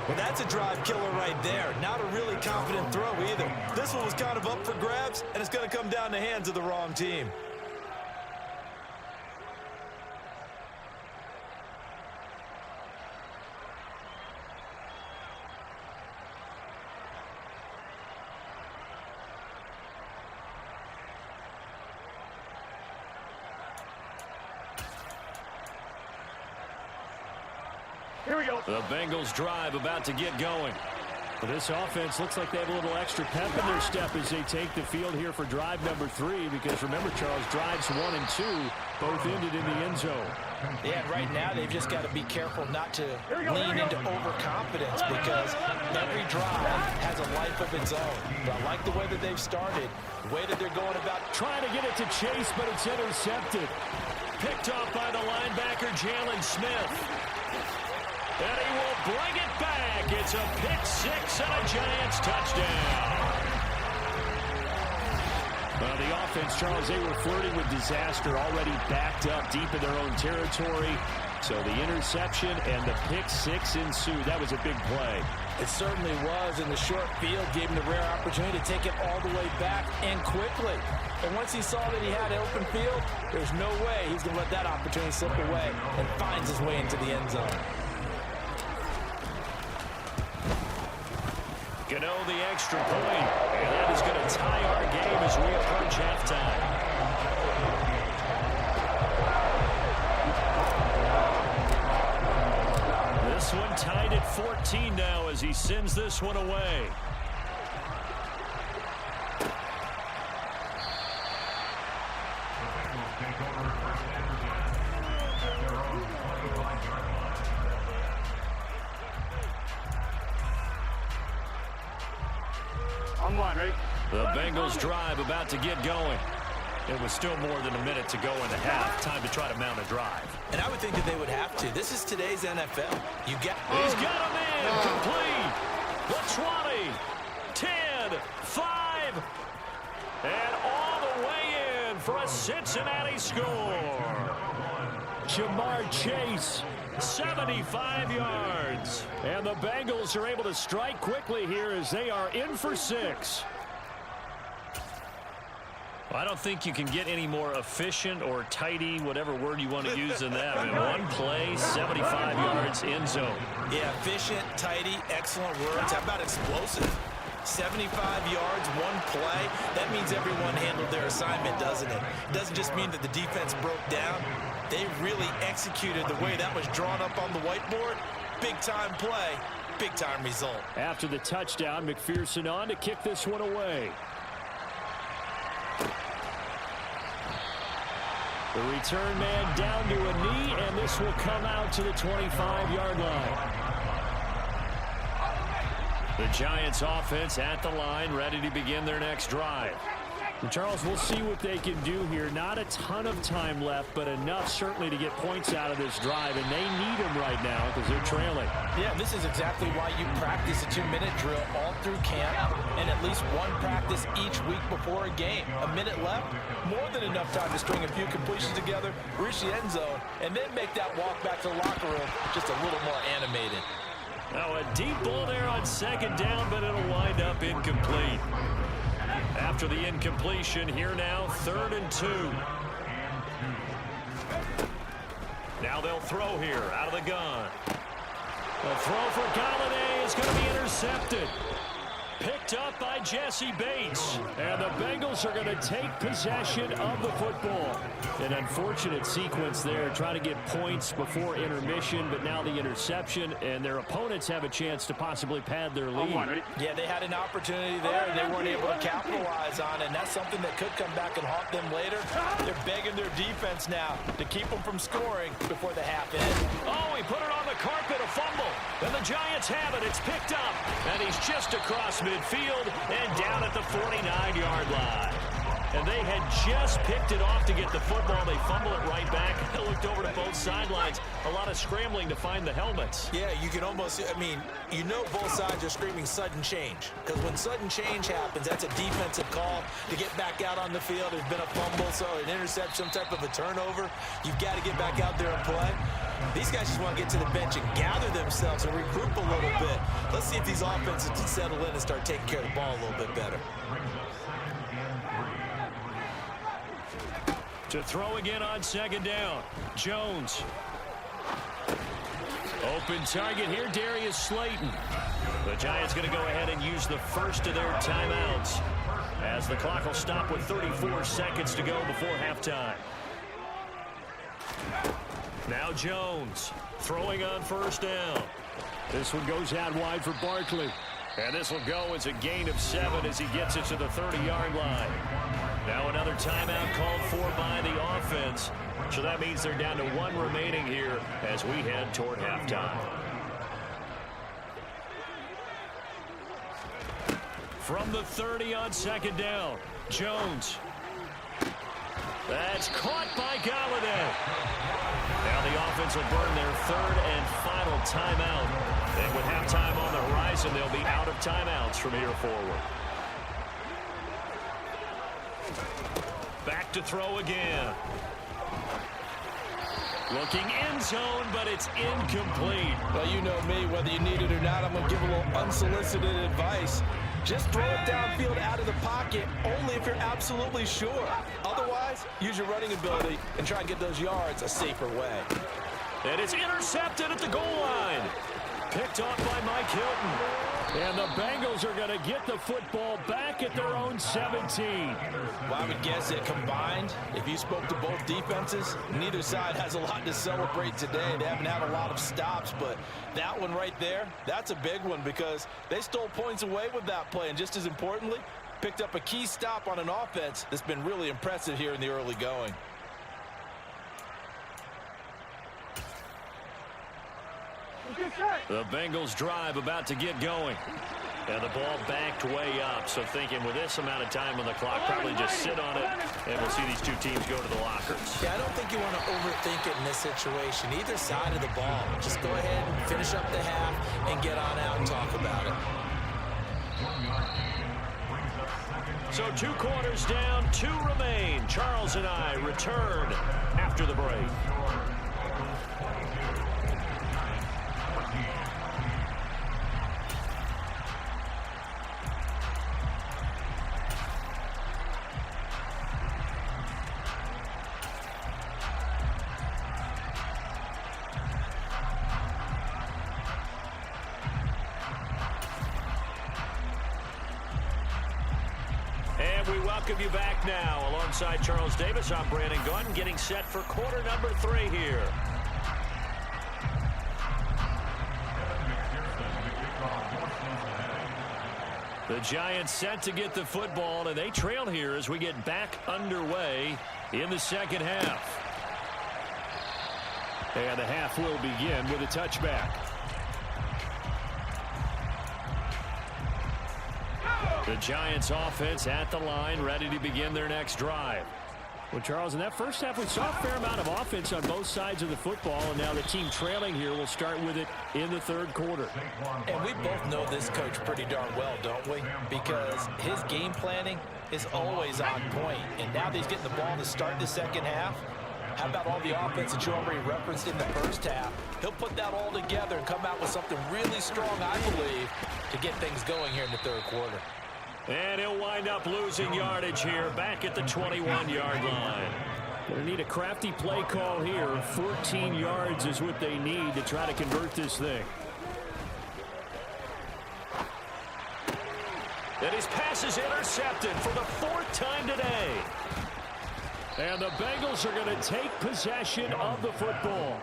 Well, that's a drive killer right there. Not a really confident throw either. This one was kind of up for grabs, and it's going to come down the hands of the wrong team. Here we go. The Bengals drive about to get going. But this offense looks like they have a little extra pep in their step as they take the field here for drive number 3. Because remember, Charles, drives 1 and 2 both ended in the end zone. Yeah, right now they've just got to be careful not to lean into overconfidence because every drive has a life of its own. But I like the way that they've started, the way that they're going about. Trying to get it to Chase, but it's intercepted. Picked off by the linebacker, Jalen Smith. And he will bring it back. It's a pick 6 and a Giants touchdown. Well, the offense, Charles, they were flirting with disaster, already backed up deep in their own territory. So the interception and the pick 6 ensued. That was a big play. It certainly was, and the short field gave him the rare opportunity to take it all the way back and quickly. And once he saw that he had open field, there's no way he's going to let that opportunity slip away, and finds his way into the end zone. Gano the extra point, and that is going to tie our game as we approach halftime. This one tied at 14 now as he sends this one away. On one, right? The Bengals drive about to get going. It was still more than a minute to go in the half. Time to try to mount a drive. And I would think that they would have to. This is today's NFL. He's got him in. Complete. The 20. 10. 5. And all the way in for a Cincinnati score. Jamar Chase. 75 yards. And the Bengals are able to strike quickly here as they are in for 6. I don't think you can get any more efficient or tidy, whatever word you want to use in that. I mean, one play, 75 yards, end zone. Yeah, efficient, tidy, excellent words. How about explosive? 75 yards, one play. That means everyone handled their assignment, doesn't it? It doesn't just mean that the defense broke down. They really executed the way that was drawn up on the whiteboard. Big-time play, big-time result. After the touchdown, McPherson on to kick this one away. The return man down to a knee, and this will come out to the 25-yard line. The Giants offense at the line, ready to begin their next drive. And Charles, we'll see what they can do here. Not a ton of time left, but enough certainly to get points out of this drive, and they need them right now because they're trailing. Yeah, this is exactly why you practice a 2-minute drill all through camp and at least one practice each week before a game. A minute left, more than enough time to string a few completions together, reach the end zone, and then make that walk back to the locker room just a little more animated. Now a deep ball there on second down, but it'll wind up incomplete. After the incompletion, here now, 3rd and 2. Now they'll throw here, out of the gun. The throw for Galladay is going to be intercepted. Picked up by Jesse Bates. And the Bengals are going to take possession of the football. An unfortunate sequence there, trying to get points before intermission, but now the interception, and their opponents have a chance to possibly pad their lead. Yeah, they had an opportunity there, and they weren't able to capitalize on it, and that's something that could come back and haunt them later. They're begging their defense now to keep them from scoring before the half ends. Oh, he put it on the carpet, a fumble. And the Giants have it. It's picked up. And he's just across midfield and down at the 49-yard line. And they had just picked it off to get the football. They fumble it right back. They looked over to both sidelines. A lot of scrambling to find the helmets. Yeah, you can almost, I mean, you know both sides are screaming sudden change. Because when sudden change happens, that's a defensive call to get back out on the field. There's been a fumble, so an interception, some type of a turnover. You've got to get back out there and play. These guys just want to get to the bench and gather themselves and regroup a little bit. Let's see if these offenses can settle in and start taking care of the ball a little bit better. To throw again on second down. Jones. Open target here, Darius Slayton. The Giants going to go ahead and use the first of their timeouts as the clock will stop with 34 seconds to go before halftime. Now Jones throwing on first down. This one goes out wide for Barkley. And this will go as a gain of 7 as he gets it to the 30-yard line. Now another timeout called for by the offense. So that means they're down to 1 remaining here as we head toward halftime. From the 30 on second down, Jones. That's caught by Galladay. Now the offense will burn their 3rd and final timeout. And with halftime on the horizon, they'll be out of timeouts from here forward. Back to throw again. Looking end zone, but it's incomplete. Well, you know me, whether you need it or not, I'm going to give a little unsolicited advice. Just throw it downfield out of the pocket, only if you're absolutely sure. Otherwise, use your running ability and try and get those yards a safer way. And it's intercepted at the goal line. Picked off by Mike Hilton. And the Bengals are going to get the football back at their own 17. Well, I would guess that combined, if you spoke to both defenses, neither side has a lot to celebrate today. They haven't had a lot of stops, but that one right there, that's a big one because they stole points away with that play. And just as importantly, picked up a key stop on an offense that's been really impressive here in the early going. The Bengals drive about to get going. And the ball backed way up. So thinking with this amount of time on the clock, probably just sit on it, and we'll see these two teams go to the lockers. Yeah, I don't think you want to overthink it in this situation. Either side of the ball. Just go ahead and finish up the half and get on out and talk about it. So 2 quarters down, 2 remain. Charles and I return after the break. We welcome you back now. Alongside Charles Davis, I'm Brandon Gunn, getting set for quarter number 3 here. The Giants set to get the football, and they trail here as we get back underway in the second half. And the half will begin with a touchback. The Giants offense at the line, ready to begin their next drive. Well, Charles, in that first half, we saw a fair amount of offense on both sides of the football, and now the team trailing here will start with it in the 3rd quarter. And we both know this coach pretty darn well, don't we? Because his game planning is always on point. And now that he's getting the ball to start the second half, how about all the offense that you already referenced in the first half? He'll put that all together and come out with something really strong, I believe, to get things going here in the 3rd quarter. And he'll wind up losing yardage here back at the 21-yard line. Going to need a crafty play call here. 14 yards is what they need to try to convert this thing. And his pass is intercepted for the 4th time today. And the Bengals are going to take possession of the football.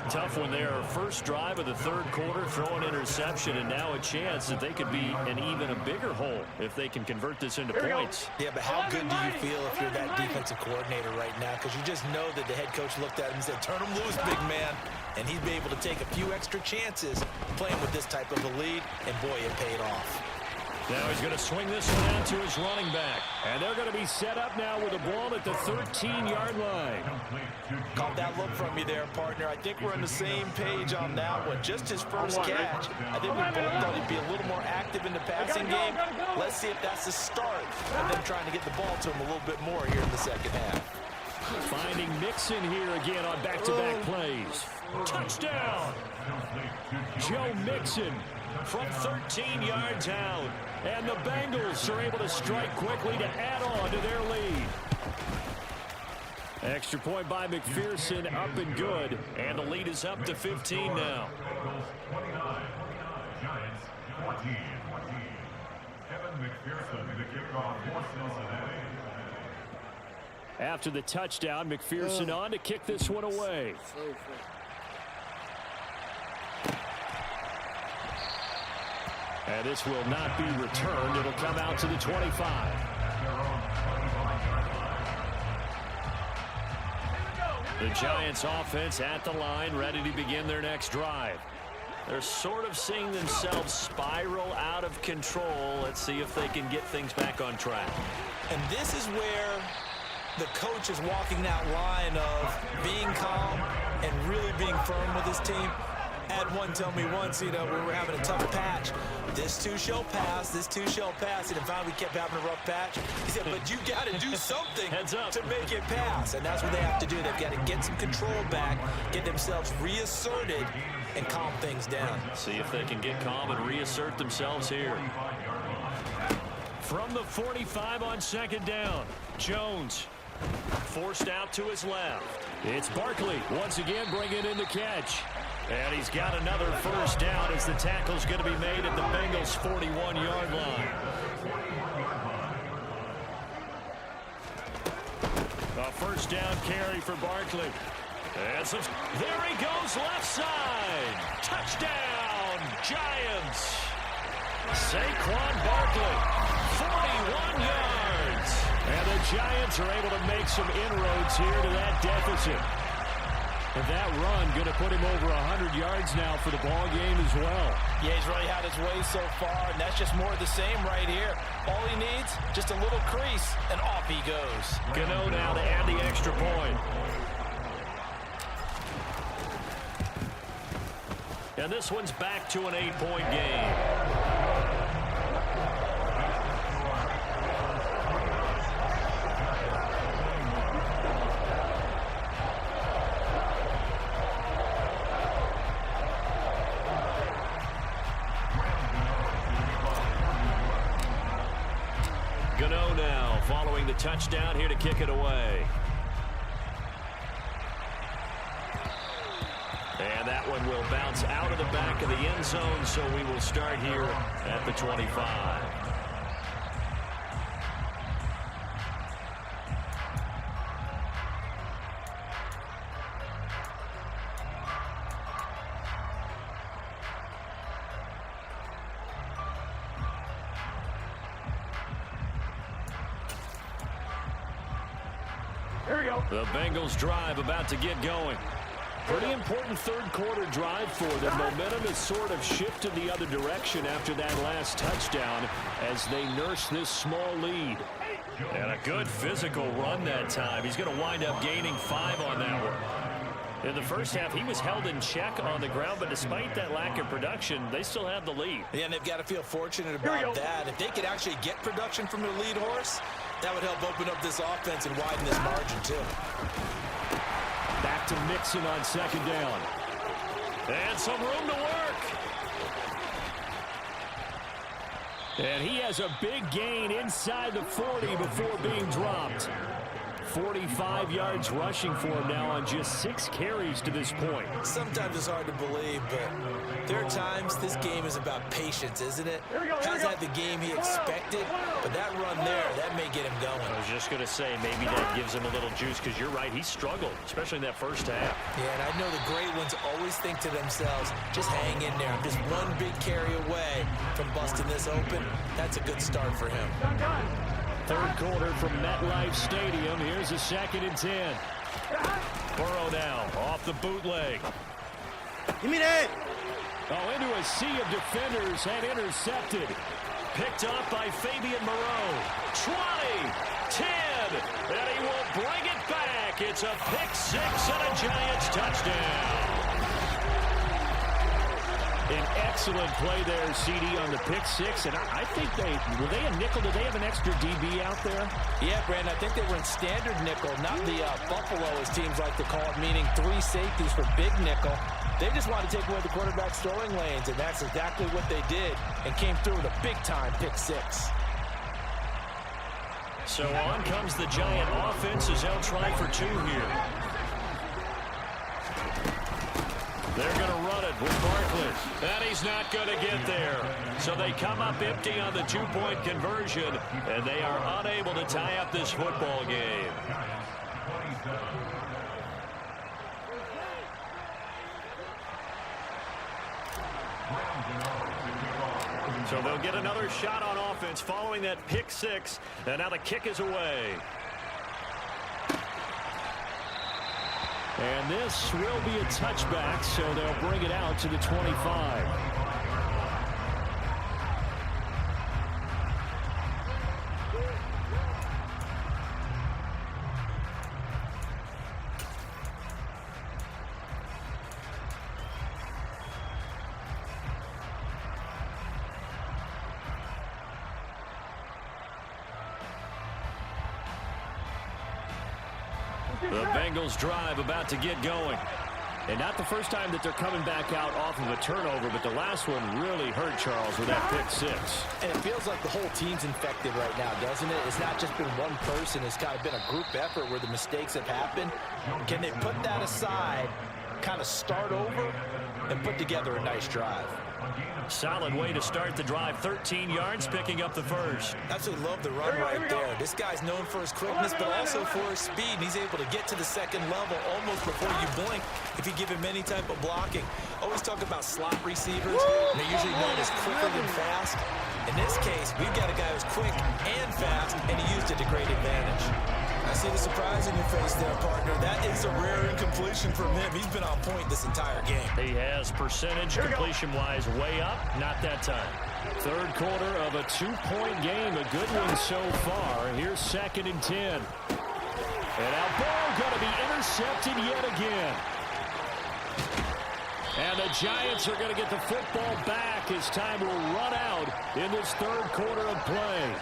Tough one there. First drive of the 3rd quarter, throw an interception, and now a chance that they could be in even a bigger hole if they can convert this into points. Yeah, but how good do you feel if you're that defensive coordinator right now? Because you just know that the head coach looked at him and said, turn him loose, big man. And he's been able to take a few extra chances playing with this type of a lead, and boy, it paid off. Now he's going to swing this one out to his running back. And they're going to be set up now with the ball at the 13-yard line. Caught that look from you there, partner. I think we're on the same page on that one. Just his first catch. I think we both thought he'd be a little more active in the passing game. Let's see if that's the start of them trying to get the ball to him a little bit more here in the second half. Finding Mixon here again on back-to-back plays. Touchdown! Joe Mixon from 13 yards out. And the Bengals are able to strike quickly to add on to their lead. Extra point by McPherson, up and good. And the lead is up to 15 now. Giants 14. Kevin McPherson, the kickoff for Cincinnati. After the touchdown, McPherson on to kick this one away. And this will not be returned. It'll come out to the 25. The Giants offense at the line, ready to begin their next drive. They're sort of seeing themselves spiral out of control. Let's see if they can get things back on track. And this is where the coach is walking that line of being calm and really being firm with his team. I had one tell me once, you know, we were having a tough patch. This too shall pass, this too shall pass. And finally we kept having a rough patch. He said, but you got to do something to make it pass. And that's what they have to do. They've got to get some control back, get themselves reasserted, and calm things down. See if they can get calm and reassert themselves here. From the 45 on second down, Jones forced out to his left. It's Barkley once again bringing in the catch. And he's got another first down as the tackle's going to be made at the Bengals' 41-yard line. A first down carry for Barkley. And there he goes left side. Touchdown, Giants. Saquon Barkley, 41 yards. And the Giants are able to make some inroads here to that deficit. And that run going to put him over 100 yards now for the ball game as well. Yeah, he's really had his way so far, and that's just more of the same right here. All he needs, just a little crease, and off he goes. Gano now to add the extra point. And this one's back to an 8-point game. Gano now following the touchdown here to kick it away. And that one will bounce out of the back of the end zone, so we will start here at the 25. Here we go. The Bengals drive about to get going. Pretty important third quarter drive for them. Momentum has sort of shifted the other direction after that last touchdown as they nurse this small lead. And a good physical run that time. He's going to wind up gaining 5 on that one. In the first half, he was held in check on the ground, but despite that lack of production, they still have the lead. Yeah, and they've got to feel fortunate about that. If they could actually get production from their lead horse, that would help open up this offense and widen this margin, too. Back to Mixon on second down. And some room to work. And he has a big gain inside the 40 before being dropped. 45 yards rushing for him now on just 6 carries to this point. Sometimes it's hard to believe, but there are times this game is about patience, isn't it? Hasn't had the game he expected, but that run there, that may get him going. I was just going to say, maybe that gives him a little juice, because you're right, he struggled, especially in that first half. Yeah, and I know the great ones always think to themselves, just hang in there. I'm just one big carry away from busting this open. That's a good start for him. Third quarter from MetLife Stadium. Here's a 2nd and 10. Burrow now off the bootleg. Give me that. Oh, into a sea of defenders and intercepted. Picked up by Fabian Moreau. 20, 10, and he will bring it back. It's a pick 6 and a Giants touchdown. An excellent play there, CD, on the pick 6. And I think were they a nickel? Did they have an extra DB out there? Yeah, Brandon, I think they were in standard nickel, not the Buffalo, as teams like to call it, meaning 3 safeties for big nickel. They just wanted to take away the quarterback's throwing lanes, and that's exactly what they did, and came through with a big-time pick 6. So on comes the Giant offense as they'll try for 2 here. They're going to run it with Barkley. And he's not going to get there. So they come up empty on the 2-point conversion, and they are unable to tie up this football game. So they'll get another shot on offense following that pick six. And now the kick is away. And this will be a touchback, so they'll bring it out to the 25. The Bengals drive about to get going. And not the first time that they're coming back out off of a turnover, but the last one really hurt Charles with that pick six. And it feels like the whole team's infected right now, doesn't it? It's not just been one person. It's kind of been a group effort where the mistakes have happened. Can they put that aside, kind of start over, and put together a nice drive? Solid way to start the drive. 13 yards, picking up the first. Absolutely love the run right there. This guy's known for his quickness, but also for his speed. And he's able to get to the second level almost before you blink if you give him any type of blocking. Always talk about slot receivers. They're usually known as quicker than fast. In this case, we've got a guy who's quick and fast, and he used it to great advantage. I see the surprise in your face there, partner. That is a rare incompletion from him. He's been on point this entire game. He has percentage completion-wise way up. Not that time. Third quarter of a two-point game. A good one so far. Here's 2nd and 10. And now ball going to be intercepted yet again. And the Giants are going to get the football back as time will run out in this third quarter of play.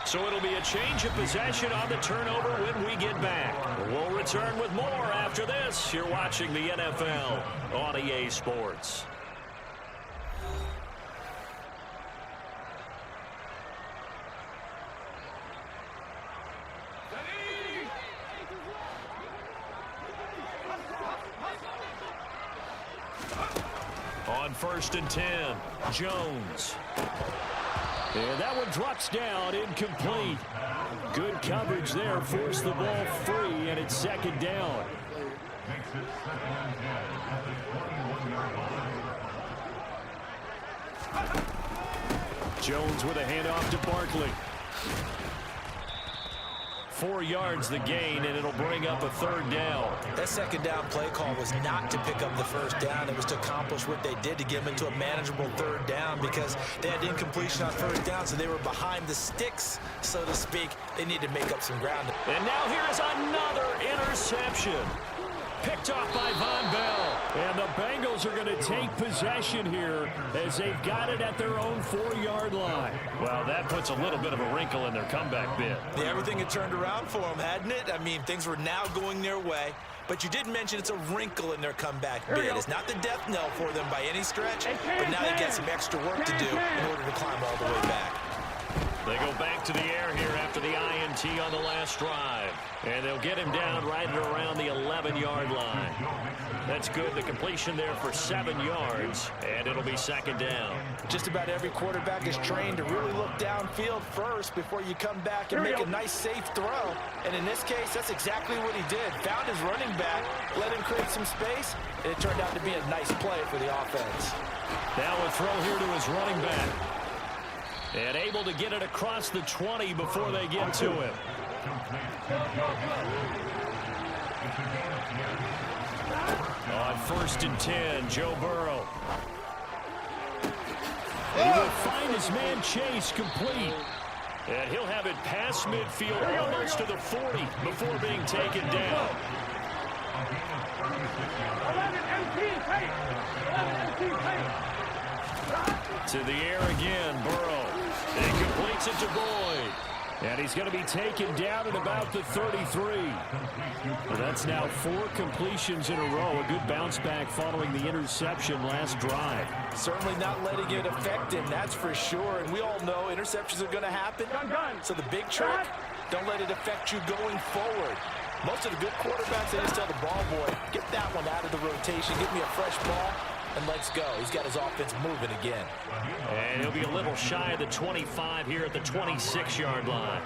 So it'll be a change of possession on the turnover when we get back. We'll return with more after this. You're watching the NFL on EA Sports. On 1st and 10, Jones. And that one drops down, incomplete. Good coverage there, forced the ball free, and it's 2nd down. Makes it 2nd and 10 at the 21-yard line. Jones with a handoff to Barkley. 4 yards the gain, and it'll bring up a 3rd down. That 2nd down play call was not to pick up the 1st down. It was to accomplish what they did to get them into a manageable 3rd down because they had incompletion on 1st down, so they were behind the sticks, so to speak. They need to make up some ground. And now here is another interception. Picked off by Von Bell. And the Bengals are going to take possession here as they've got it at their own 4-yard line. Well, that puts a little bit of a wrinkle in their comeback bid. Yeah, everything had turned around for them, hadn't it? I mean, things were now going their way. But you did mention it's a wrinkle in their comeback bid. It's not the death knell for them by any stretch, but now they get some extra work to do in order to climb all the way back. They go back to the air here after the INT on the last drive. And they'll get him down right at around the 11-yard line. That's good. The completion there for 7 yards, and it'll be 2nd down. Just about every quarterback is trained to really look downfield first before you come back and make a nice, safe throw. And in this case, that's exactly what he did. Found his running back, let him create some space, and it turned out to be a nice play for the offense. Now a throw here to his running back. And able to get it across the 20 before they get to him. On 1st and 10, Joe Burrow. He will find his man Chase complete. And he'll have it past midfield almost to the 40 before being taken down. 11-18, To the air again, Burrow. He completes it to Boyd. And he's going to be taken down at about the 33. Well, that's now 4 completions in a row. A good bounce back following the interception last drive. Certainly not letting it affect him, that's for sure. And we all know interceptions are going to happen. So the big trick, don't let it affect you going forward. Most of the good quarterbacks, they just tell the ball boy, get that one out of the rotation, give me a fresh ball, and let's go. He's got his offense moving again. And he'll be a little shy of the 25 here at the 26-yard line.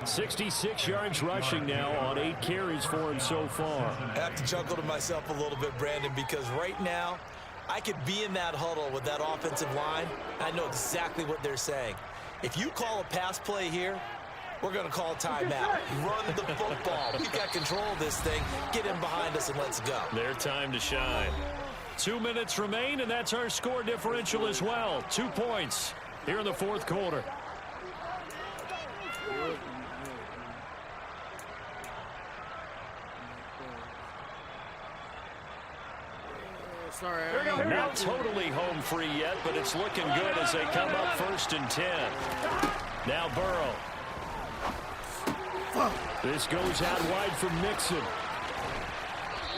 66 yards rushing now on 8 carries for him so far. I have to chuckle to myself a little bit, Brandon, because right now I could be in that huddle with that offensive line. I know exactly what they're saying. If you call a pass play here, we're going to call a timeout. Run the football. We've got control of this thing. Get in behind us and let's go. Their time to shine. 2 minutes remain, and that's our score differential as well. 2 points here in the fourth quarter. Not totally home free yet, but it's looking good as they come up 1st and 10. Now Burrow. This goes out wide for Mixon.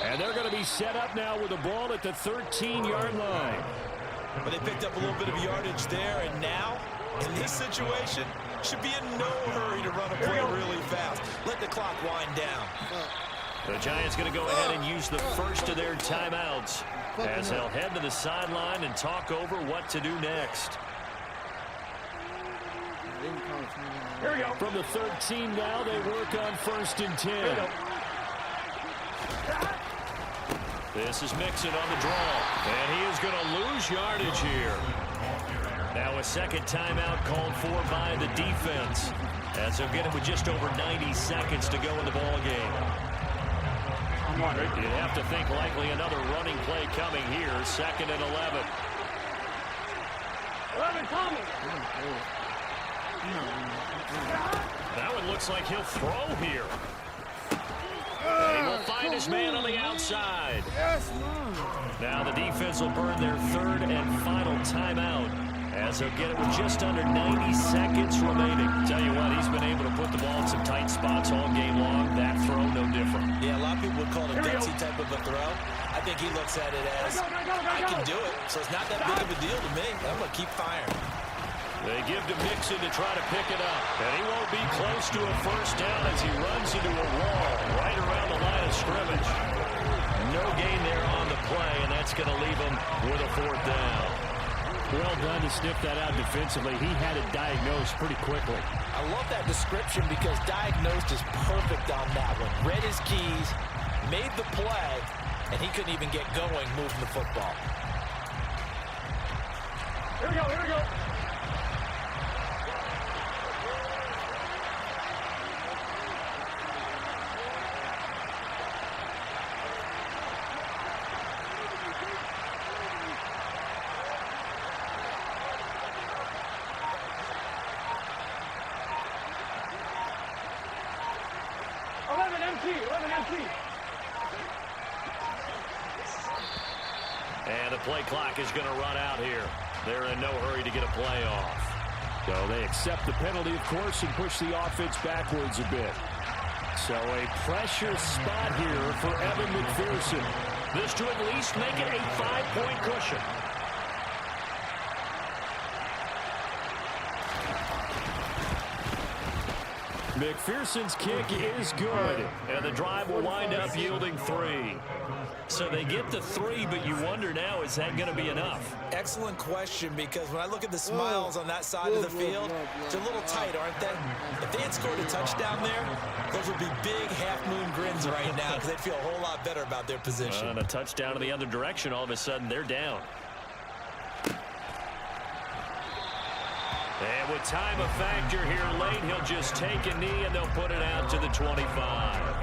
And they're going to be set up now with the ball at the 13-yard line. But they picked up a little bit of yardage there, and now, in this situation, should be in no hurry to run a play really fast. Let the clock wind down. The Giants going to go ahead and use the first of their timeouts as they'll head to the sideline and talk over what to do next. Here we go. From the 13 now, they work on 1st and 10. This is Mixon on the draw, and he is going to lose yardage here. Now a second timeout called for by the defense as they'll get it with just over 90 seconds to go in the ball game. You'd have to think likely another running play coming here. 2nd and 11. 11, Tommy. That one looks like he'll throw here. And he will find his man on the outside. Now the defense will burn their 3rd and final timeout as they'll get it with just under 90 seconds remaining. Tell you what, he's been able to put the ball in some tight spots all game long. That throw, no different. Yeah, a lot of people would call it a gutsy type of a throw. I think he looks at it as, I can do it, so it's not that big of a deal to me. I'm going to keep firing. They give to Mixon to try to pick it up. And he won't be close to a first down as he runs into a wall right around the line of scrimmage. No gain there on the play, and that's going to leave him with a 4th down. Well done to sniff that out defensively. He had it diagnosed pretty quickly. I love that description because diagnosed is perfect on that one. Read his keys, made the play, and he couldn't even get going moving the football. Here we go, here we go. And the play clock is going to run out here. They're in no hurry to get a play off. So they accept the penalty, of course, and push the offense backwards a bit. So a pressure spot here for Evan McPherson. This to at least make it a 5-point cushion. McPherson's kick is good. And the drive will wind up yielding 3. So they get the 3, but you wonder now, is that going to be enough? Excellent question, because when I look at the smiles on that side of the field, they're a little tight, aren't they? If they had scored a touchdown there, those would be big half-moon grins right now because they'd feel a whole lot better about their position. And a touchdown in the other direction, all of a sudden they're down. And with time a factor here late, he'll just take a knee and they'll put it out to the 25.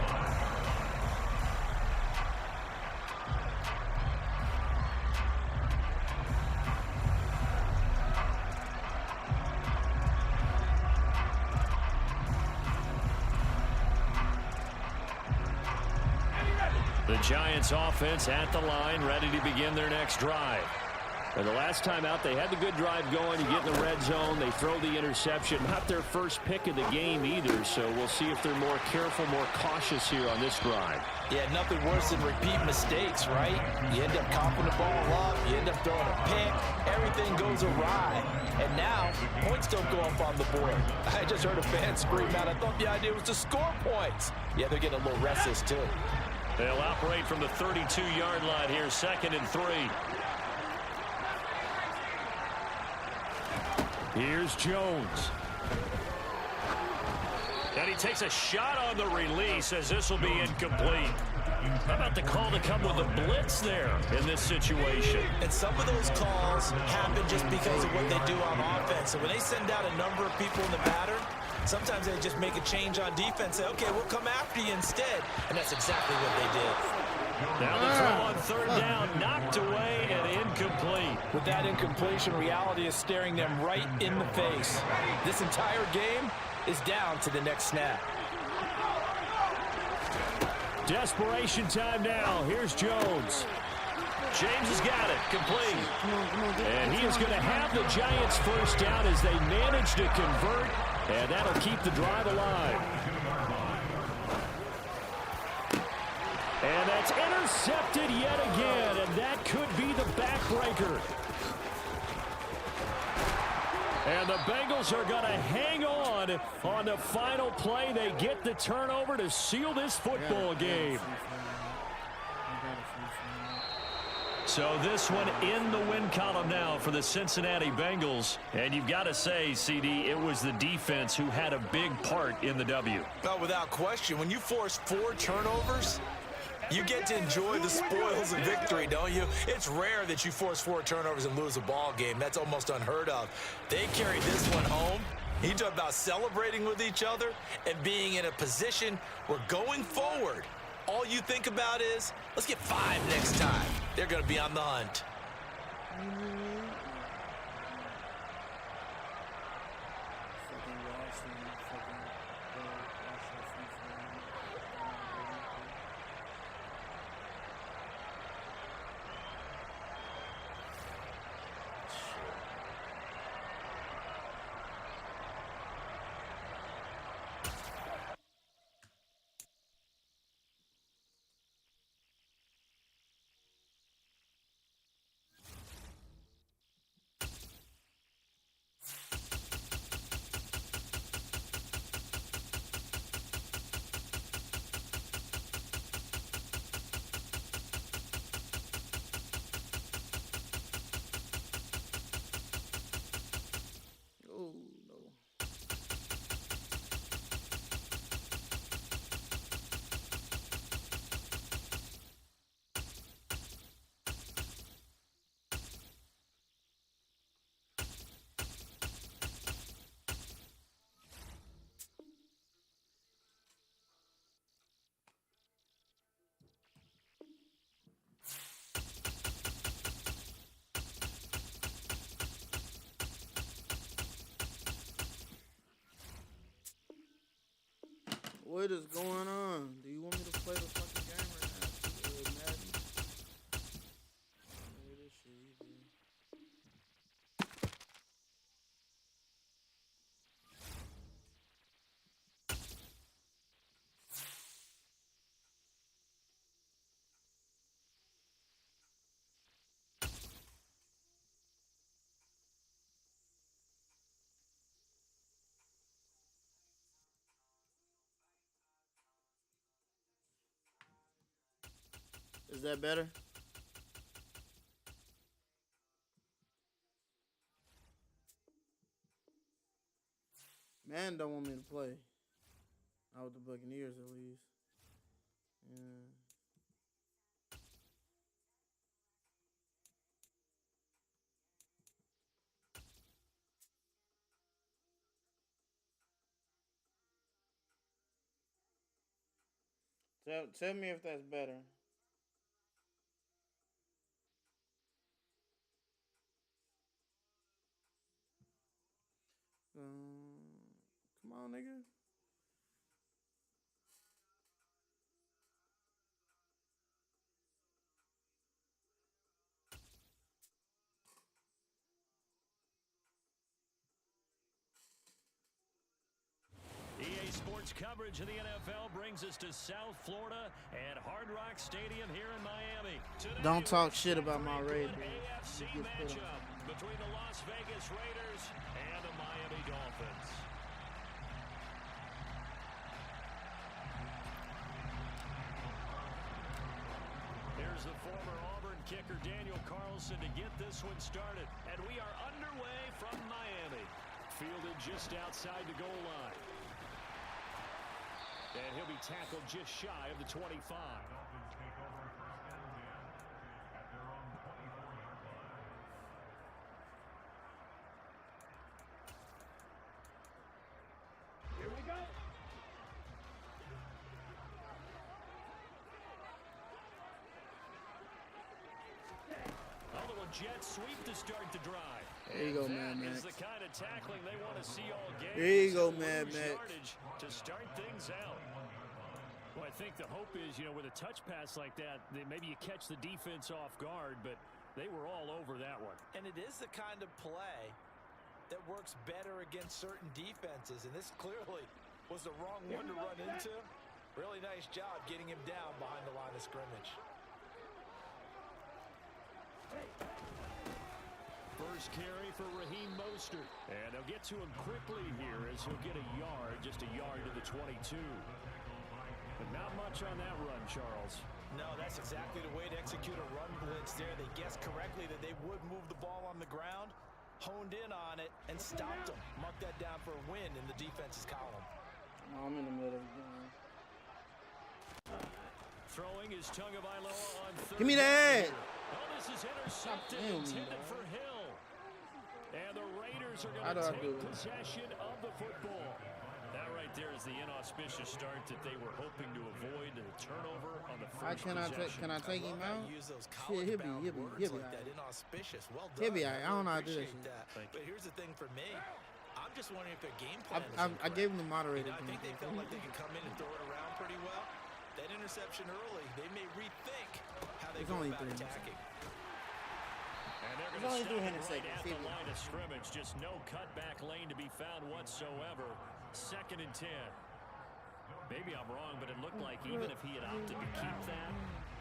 The Giants offense at the line, ready to begin their next drive. And the last time out, they had the good drive going. You get in the red zone, they throw the interception. Not their first pick of the game either, so we'll see if they're more careful, more cautious here on this drive. Yeah, nothing worse than repeat mistakes, right? You end up coughing the ball up, you end up throwing a pick, everything goes awry. And now, points don't go up on the board. I just heard a fan scream out, I thought the idea was to score points. Yeah, they're getting a little restless too. They'll operate from the 32-yard line here, 2nd and 3. Here's Jones. And he takes a shot on the release as this will be incomplete. How about the call to come with a blitz there in this situation? And some of those calls happen just because of what they do on offense. So when they send out a number of people in the pattern, sometimes they just make a change on defense. Say, okay, we'll come after you instead. And that's exactly what they did. Now the throw on third down, knocked away and incomplete. With that incompletion, reality is staring them right in the face. This entire game is down to the next snap. Desperation time now. Here's Jones. James has got it, complete. And he is going to have the Giants first down as they manage to convert, and that'll keep the drive alive. And that's intercepted yet again, and that could be the backbreaker. And the Bengals are going to hang on the final play. They get the turnover to seal this football game. So this one in the win column now for the Cincinnati Bengals. And you've got to say, CD, it was the defense who had a big part in the W. Well, without question, when you force 4 turnovers, you get to enjoy the spoils of victory, don't you? It's rare that you force 4 turnovers and lose a ball game. That's almost unheard of. They carried this one home. You talk about celebrating with each other and being in a position where going forward, all you think about is, let's get 5 next time. They're going to be on the hunt. What is going on? Do you want me to play the fucking game right now? Madden? This shit easy. Is that better? Man don't want me to play. Not with the Buccaneers, at least. Yeah. Tell me if that's better. Come on, nigga. EA Sports coverage of the NFL brings us to South Florida and Hard Rock Stadium here in Miami. Today, Don't talk shit about my Raiders. AFC matchup between the Las Vegas Raiders and the Miami Dolphins. Here's the former Auburn kicker Daniel Carlson to get this one started. And we are underway from Miami. Fielded just outside the goal line. And he'll be tackled just shy of the 25. Here we go. A little jet sweep to start the drive. There you go, Mad That Max. is the kind of tackling they want to see all game. There you go, Mad Max. Yardage to start things out. Well, I think the hope is, you know, with a touch pass like that, maybe you catch the defense off guard, but they were all over that one. And it is the kind of play that works better against certain defenses, and this clearly was the wrong one to run into. Really nice job getting him down behind the line of scrimmage. First carry for Raheem Mostert. And they'll get to him quickly here as he'll get a yard, just a yard to the 22. But not much on that run, Charles. No, that's exactly the way to execute a run blitz there. They guessed correctly that they would move the ball on the ground, honed in on it, and stopped them. Mark that down for a win in the defense's column. I'm in the middle of the game. Throwing is Tagovailoa on third. Give me that. Oh, this is intercepted, Damn, intended dog. for Hill. And the Raiders are How do going I to do take it? possession of the football. That right there is the inauspicious start that they were hoping to avoid, the turnover on the first Can I take him out? Use those Shit, he'll be words alright. like that, inauspicious. Well done. He'll be alright. I don't know how to do that appreciate shit. that. But here's the thing for me. I'm just wondering if their game plan is I incorrect. gave him the moderator. I think they felt like they could come in and throw it around pretty well. That interception early, they may rethink how they It's go only about 3 minutes. attacking. And they're It's going to only stop it 300 right seconds. at See the if it- line of scrimmage. Just no cutback lane to be found whatsoever. 2nd and 10. Maybe I'm wrong, but it looked like even if he had opted to keep that,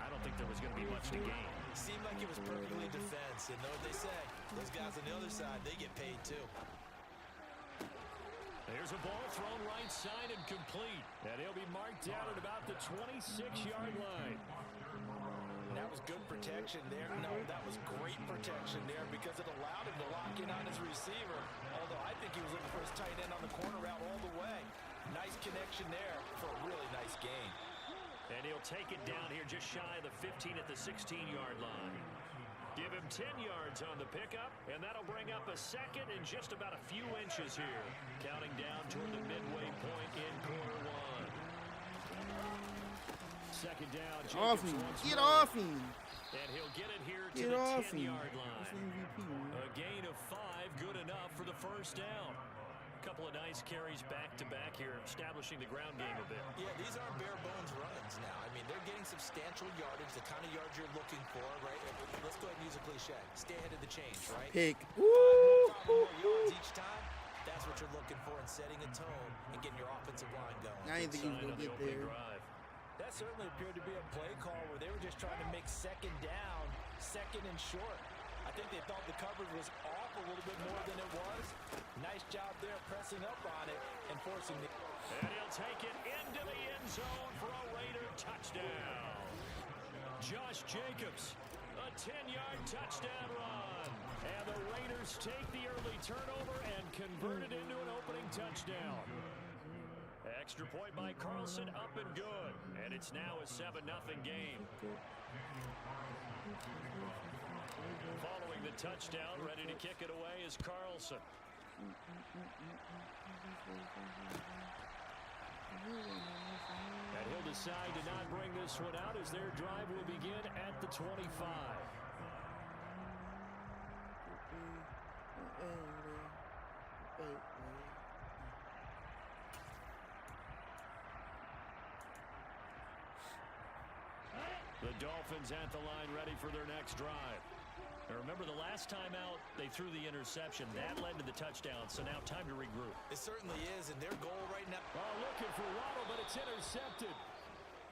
I don't think there was going to be much to gain. It seemed like it was perfectly defense. And know what they say? Those guys on the other side, they get paid too. There's a ball thrown right side and complete. And he'll be marked down at about the 26-yard line. And that was good protection there. No, that was great protection there because it allowed him to lock in on his receiver. Although I think he was looking for his tight end on the corner route all the way. Nice connection there for a really nice gain. And he'll take it down here just shy of the 15 at the 16-yard line. Give him 10 yards on the pickup, and that'll bring up a second in just about a few inches here. Counting down toward the midway point in quarter one. Second down. Off Jacobs him. once Get more. off him. And he'll get it here to Get the off him. 10-yard That's the line. MVP, man. A gain of 5, good enough for the first down. Couple of nice carries back-to-back here, establishing the ground game a bit. Yeah, these aren't bare-bones runs now. I mean, they're getting substantial yardage, the kind of yards you're looking for, right? Let's go ahead and use a cliche. Stay ahead of the change, right? Pick. 5 more yards each time. That's what you're looking for in setting a tone and getting your offensive line going. I didn't think he was Sign going on to the get opening there. drive. That certainly appeared to be a play call where they were just trying to make second down, second and short. I think they thought the coverage was off a little bit more than it was. Nice job there pressing up on it and forcing the... And he'll take it into the end zone for a Raider touchdown. Josh Jacobs, a 10-yard touchdown run. And the Raiders take the early turnover and convert it into an opening touchdown. Extra point by Carlson, up and good. And it's now a 7-0 game. Following the touchdown, ready to kick it away is Carlson. And he'll decide to not bring this one out as their drive will begin at the 25. The Dolphins at the line ready for their next drive. Now remember, the last time out, they threw the interception. That led to the touchdown, so now time to regroup. It certainly is, and their goal right now... Oh, looking for Waddle, but it's intercepted.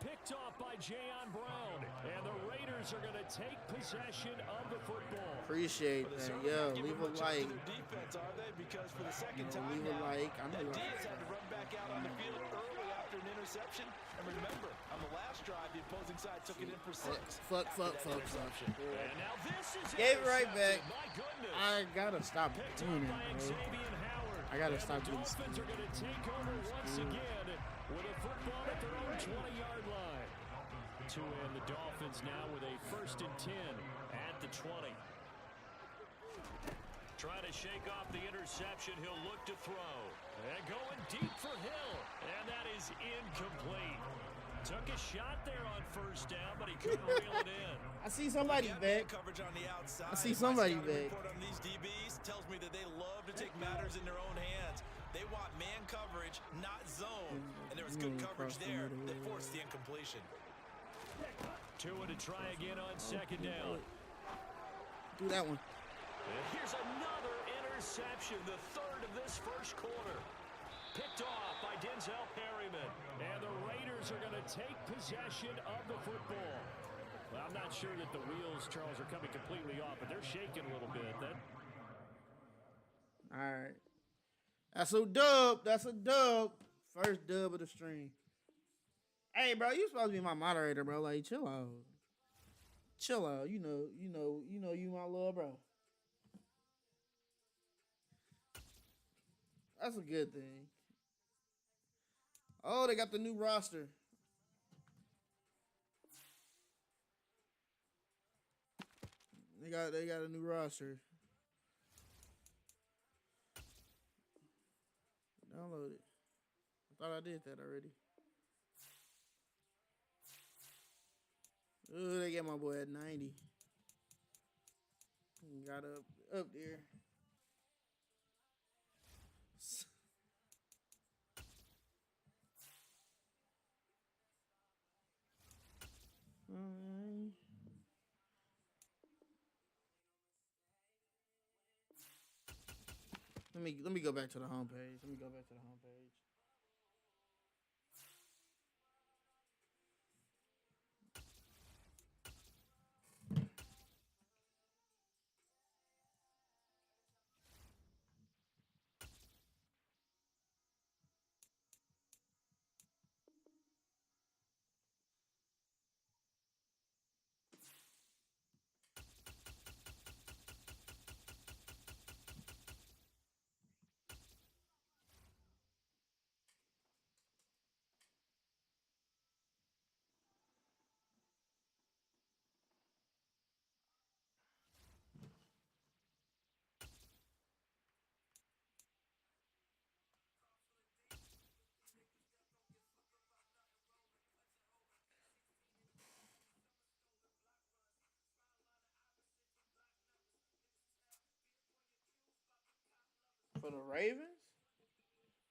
Picked off by Jayon Brown. And the Raiders are going to take possession of the football. Appreciate Well, that. they're Yo, certainly leave not a giving much up to like. their defense, are they? Because for the second No, time leave a now, like. I know that you D like has had to that. run back out on the field early after an interception. And remember, on the last drive, the opposing side took it in for 6. Fuck. And now this is Gave it right back. intercepted. My goodness. I gotta stop Picked doing up it, by bro. Xavier Howard. I gotta And stop the doing Dolphins stupid. are going to take over once again with a football at their own 20-yard line. Tua and the Dolphins now with a 1st and 10 at the 20. Trying to shake off the interception. He'll look to throw. And going deep for Hill. And that is incomplete. Took a shot there on 1st down, but he couldn't reel it in. I see somebody back. Coverage on the outside. I see somebody My back. report on these DBs tells me that they love to take matters in their own hands. They want man coverage, not zone. And there was good coverage there that forced the incompletion. Tua to try again on 2nd down. Do that one. And here's another interception, the 3rd of this 1st quarter. Picked off by Denzel Perryman. And the Raiders are going to take possession of the football. Well, I'm not sure that the wheels, Charles, are coming completely off, but they're shaking a little bit. All right. That's a dub. That's a dub. 1st dub of the stream. Hey, bro, you supposed to be my moderator, bro. Like, chill out. Chill out. You know, you my little bro. That's a good thing. Oh, they got the new roster. They got a new roster. Download it. I thought I did that already. Ooh, they get my boy at 90. Got up there. Let me go back to the homepage. For the Ravens?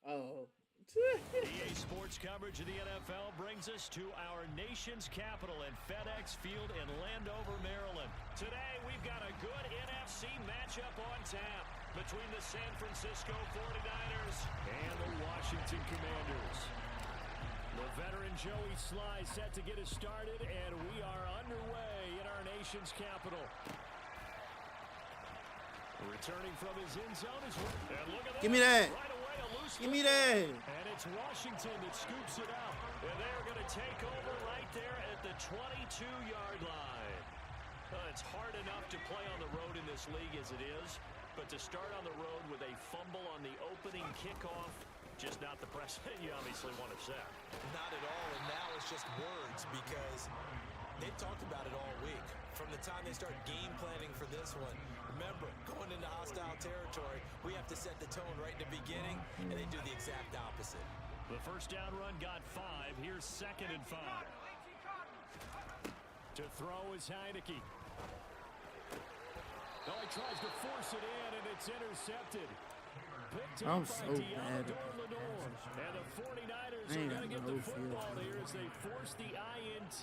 Oh. EA Sports coverage of the NFL brings us to our nation's capital at FedEx Field in Landover, Maryland. Today, we've got a good NFC matchup on tap between the San Francisco 49ers and the Washington Commanders. The veteran Joey Sly set to get us started, and we are underway in our nation's capital. Returning from his end zone is... And look at that. Give me that. Right away, a loose Give me that. And it's Washington that scoops it up. And they're going to take over right there at the 22-yard line. It's hard enough to play on the road in this league as it is. But to start on the road with a fumble on the opening kickoff, just not the precedent you obviously want to set. Not at all, and now it's just words because they've talked about it all week. From the time they start game planning for this one, remember, going into hostile territory, we have to set the tone right in the beginning, and they do the exact opposite. The 1st down run got 5. Here's 2nd and 5. To throw is Heineke. Oh, he tries to force it in, and it's intercepted. Picked up by Deontay Lenore. And the 49ers are going to get the football here as they force the INT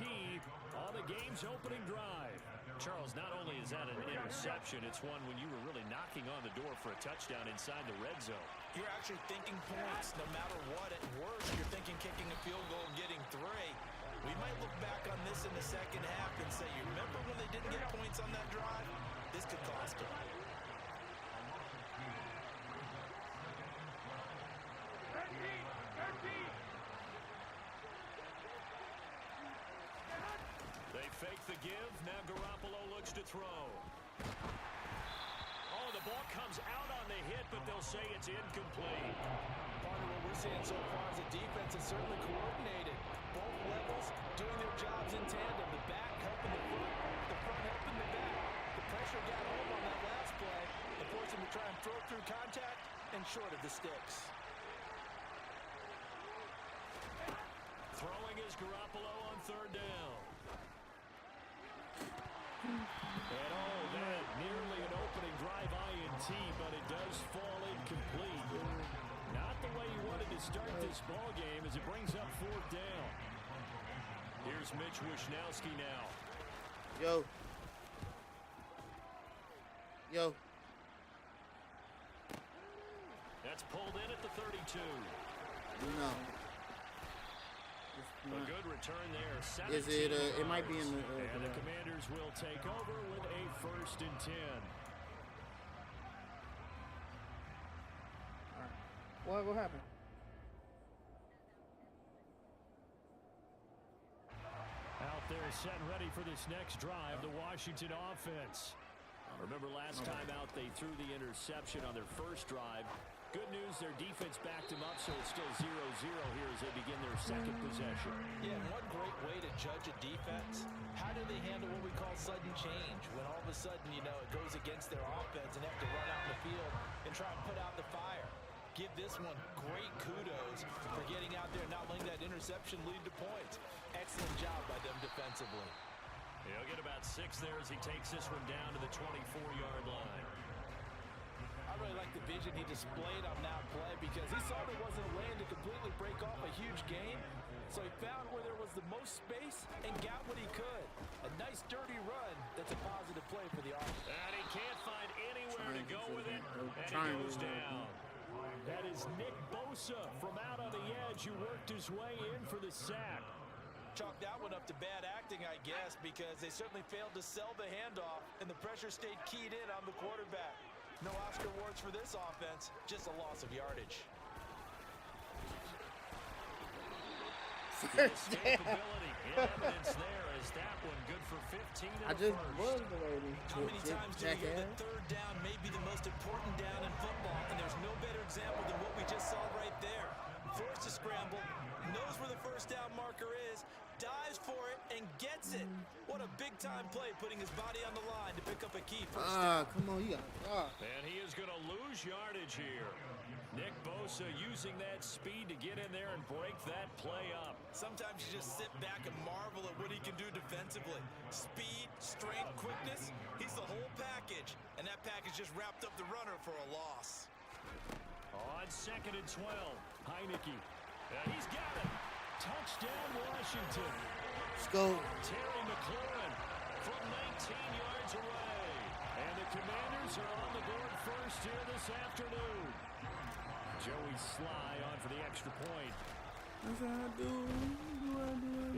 on the game's opening drive. Charles, not only is that an interception, it's one when you were really knocking on the door for a touchdown inside the red zone. You're actually thinking points no matter what. At worst, you're thinking kicking a field goal and getting 3. We might look back on this in the second half and say, you remember when they didn't get points on that drive? This could cost them. They fake the give. Now Garoppolo looks to throw. Oh, the ball comes out on the hit, but they'll say it's incomplete. partner, what we're seeing so far is the defense is certainly coordinated. Both levels doing their jobs in tandem. The back helping the front helping the back. The pressure got home on that last play and forced him to try and throw through contact and short of the sticks. Throwing is Garoppolo on third down. And that nearly an opening drive INT, but it does fall incomplete. Not the way you wanted to start this ball game as it brings up fourth down. Here's Mitch Wishnowski now. Yo. That's pulled in at the 32. No. A good return there. Is it? It might be in the. And the Commanders will take over with a 1st and 10. All right. What happened? Out there set and ready for this next drive, the Washington offense. Remember last time out they threw the interception on their first drive. Good news, their defense backed them up, so it's still 0-0 here as they begin their second possession. Yeah, and one great way to judge a defense, how do they handle what we call sudden change? When all of a sudden, you know, it goes against their offense and they have to run out in the field and try and put out the fire. Give this one great kudos for getting out there and not letting that interception lead to points. Excellent job by them defensively. He'll get about 6 there as he takes this one down to the 24-yard line. I really like the vision he displayed on that play because he saw there wasn't a lane to completely break off a huge gain. So he found where there was the most space and got what he could. A nice dirty run that's a positive play for the offense. And he can't find anywhere to go with it, and he goes down. That is Nick Bosa from out on the edge who worked his way in for the sack. Chalk that one up to bad acting, I guess, because they certainly failed to sell the handoff, and the pressure stayed keyed in on the quarterback. No Oscar awards for this offense, just a loss of yardage. Escapability in evidence there as that one good for 15 in I the just first. was the lady. How many times do we hear that third down may be the most important down in football, and there's no better example than what we just saw right there. Forced to scramble, knows where the first down marker is, dives for it, and gets it. What a big-time play, putting his body on the line to pick up a key first down. Come on, you got And he is going to lose yardage here. Nick Bosa using that speed to get in there and break that play up. Sometimes you just sit back and marvel at what he can do defensively. Speed, strength, quickness, he's the whole package. And that package just wrapped up the runner for a loss. On 2nd and 12, Heineke. And he's got it. Touchdown, Washington. Let's go. Terry McLaurin from 19 yards away. And the Commanders are on the board first here this afternoon. Joey Sly on for the extra point. That's how I do.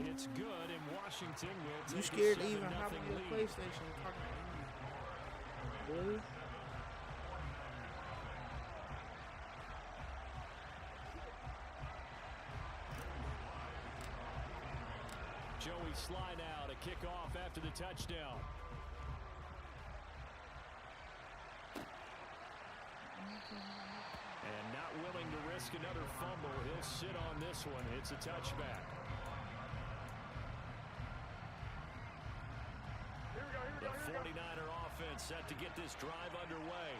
It's good, and Washington will take You scared to a 7-0 even hop on your lead. PlayStation and talk to me? Really? Joey Sly now to kick off after the touchdown. And not willing to risk another fumble, he'll sit on this one. It's a touchback. The 49er offense set to get this drive underway.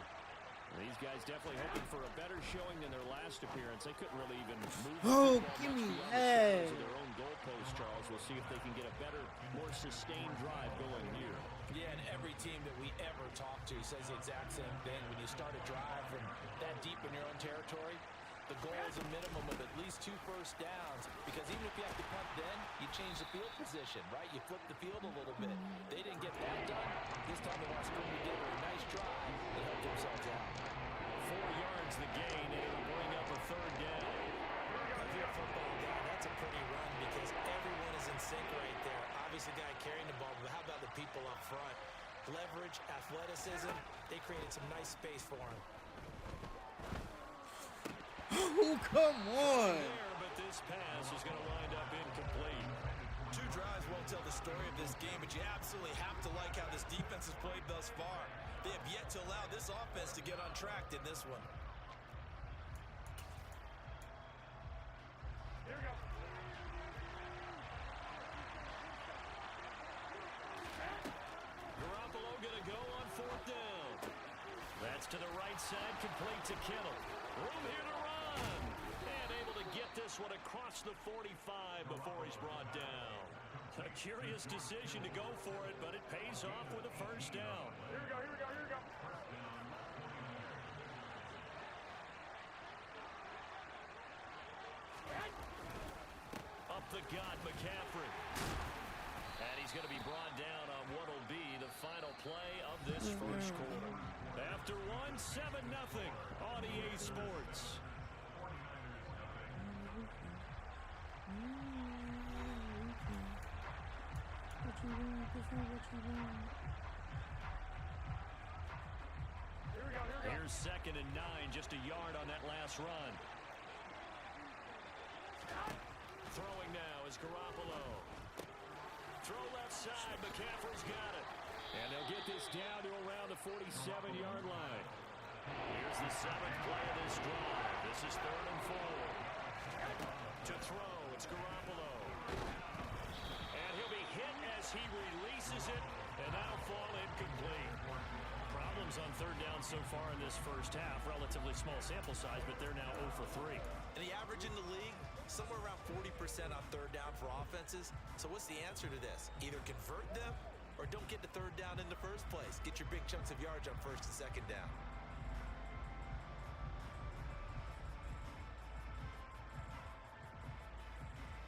These guys definitely hoping for a better showing than their last appearance. They couldn't really even move the football give much me beyond the that. shadows of their own goalpost, Charles. We'll see if they can get a better, more sustained drive going here. Yeah, and every team that we ever talk to says the exact same thing. When you start a drive from that deep in your own territory, the goal is a minimum of at least 2 first downs, because even if you have to punt then, you change the field position, right? You flip the field a little bit. They didn't get that done. This time they want to string together a nice drive and help themselves out. 4 yards the gain, and it'll bring up a third down. If you're a football guy, that's a pretty run because everyone is in sync right there. Obviously, the guy carrying the ball, but how about the people up front? Leverage, athleticism, they created some nice space for him. Oh, come on. There, but this pass is going to wind up incomplete. 2 drives won't tell the story of this game, but you absolutely have to like how this defense has played thus far. They have yet to allow this offense to get on track in this one. pass to the right side, complete to Kittle. Room here to run. And able to get this one across the 45 before he's brought down. A curious decision to go for it, but it pays off with a first down. Here we go, here we go, here we go. Up the gut, McCaffrey. And he's going to be brought down on what will be the final play of this first quarter. After one, 7-0 on EA Sports. Here's 2nd and 9, just a yard on that last run. Throwing now is Garoppolo. Throw left side, McCaffrey's got it. And they'll get this down to around the 47-yard line. Here's the 7th play of this drive. This is 3rd and 4. To throw, it's Garoppolo. And he'll be hit as he releases it, and that'll fall incomplete. Problems on 3rd down so far in this first half. Relatively small sample size, but they're now 0 for 3. And the average in the league, somewhere around 40% on 3rd down for offenses. So what's the answer to this? Either convert them or don't get the 3rd down in the first place. Get your big chunks of yards on 1st and 2nd down.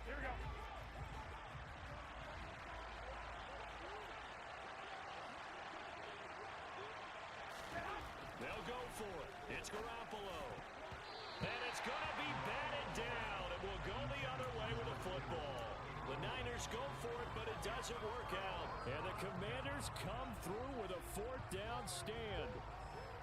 Here we go. They'll go for it. It's Garoppolo. And it's going to be batted down. It will go the other way with the football. The Niners go for it, but it doesn't work out. And the Commanders come through with a 4th down stand.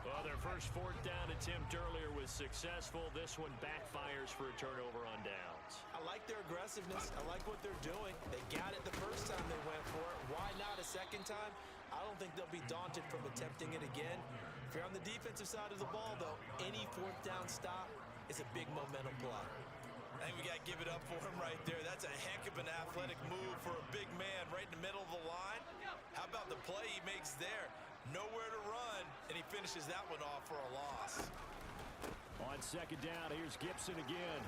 Well, their first 4th down attempt earlier was successful. This one backfires for a turnover on downs. I like their aggressiveness. I like what they're doing. They got it the first time they went for it. Why not a second time? I don't think they'll be daunted from attempting it again. If you're on the defensive side of the ball, though, any 4th down stop is a big momentum play. I think we got to give it up for him right there. That's a heck of an athletic move for a big man right in the middle of the line. How about the play he makes there? Nowhere to run, and he finishes that one off for a loss. On 2nd down, here's Gibson again.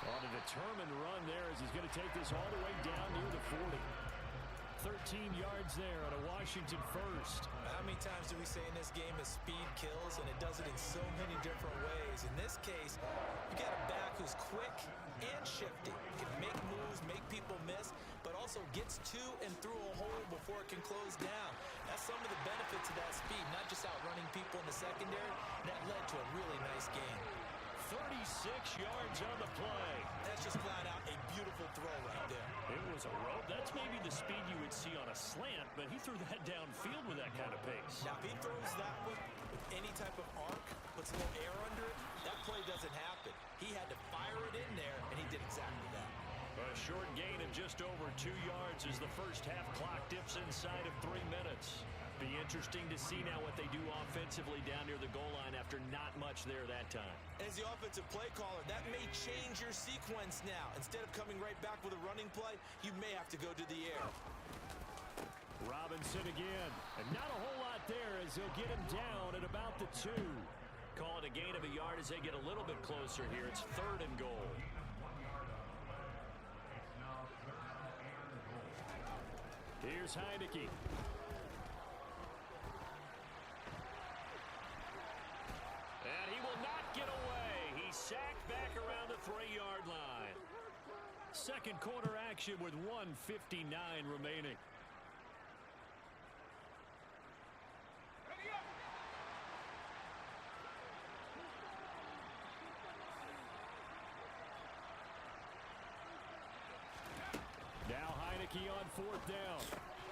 On a determined run there as he's going to take this all the way down near the 40. 13 yards there on a Washington first. How many times do we say in this game that speed kills, and it does it in so many different ways? In this case, you got a back who's quick and shifty. Can make moves, make people miss, but also gets to and through a hole before it can close down. That's some of the benefits of that speed, not just outrunning people in the secondary. That led to a really nice game. 36 yards on the play. That's just flat out a beautiful throw right there. It was a rope. That's maybe the speed you would see on a slant, but he threw that downfield with that kind of pace. Now, if he throws that one with any type of arc, puts a little air under it, that play doesn't happen. He had to fire it in there, and he did exactly that. A short gain of just over 2 yards as the first half clock dips inside of 3 minutes. Be interesting to see now what they do offensively down near the goal line after not much there that time. As the offensive play caller, that may change your sequence now. Instead of coming right back with a running play, you may have to go to the air. Robinson again. And not a whole lot there as they'll get him down at about the 2. Call it a gain of a yard as they get a little bit closer here. It's 3rd and goal. Here's Heineke. And he will not get away. He's sacked back around the 3-yard line. Second quarter action with 1:59 remaining. Now Heineke on 4th down.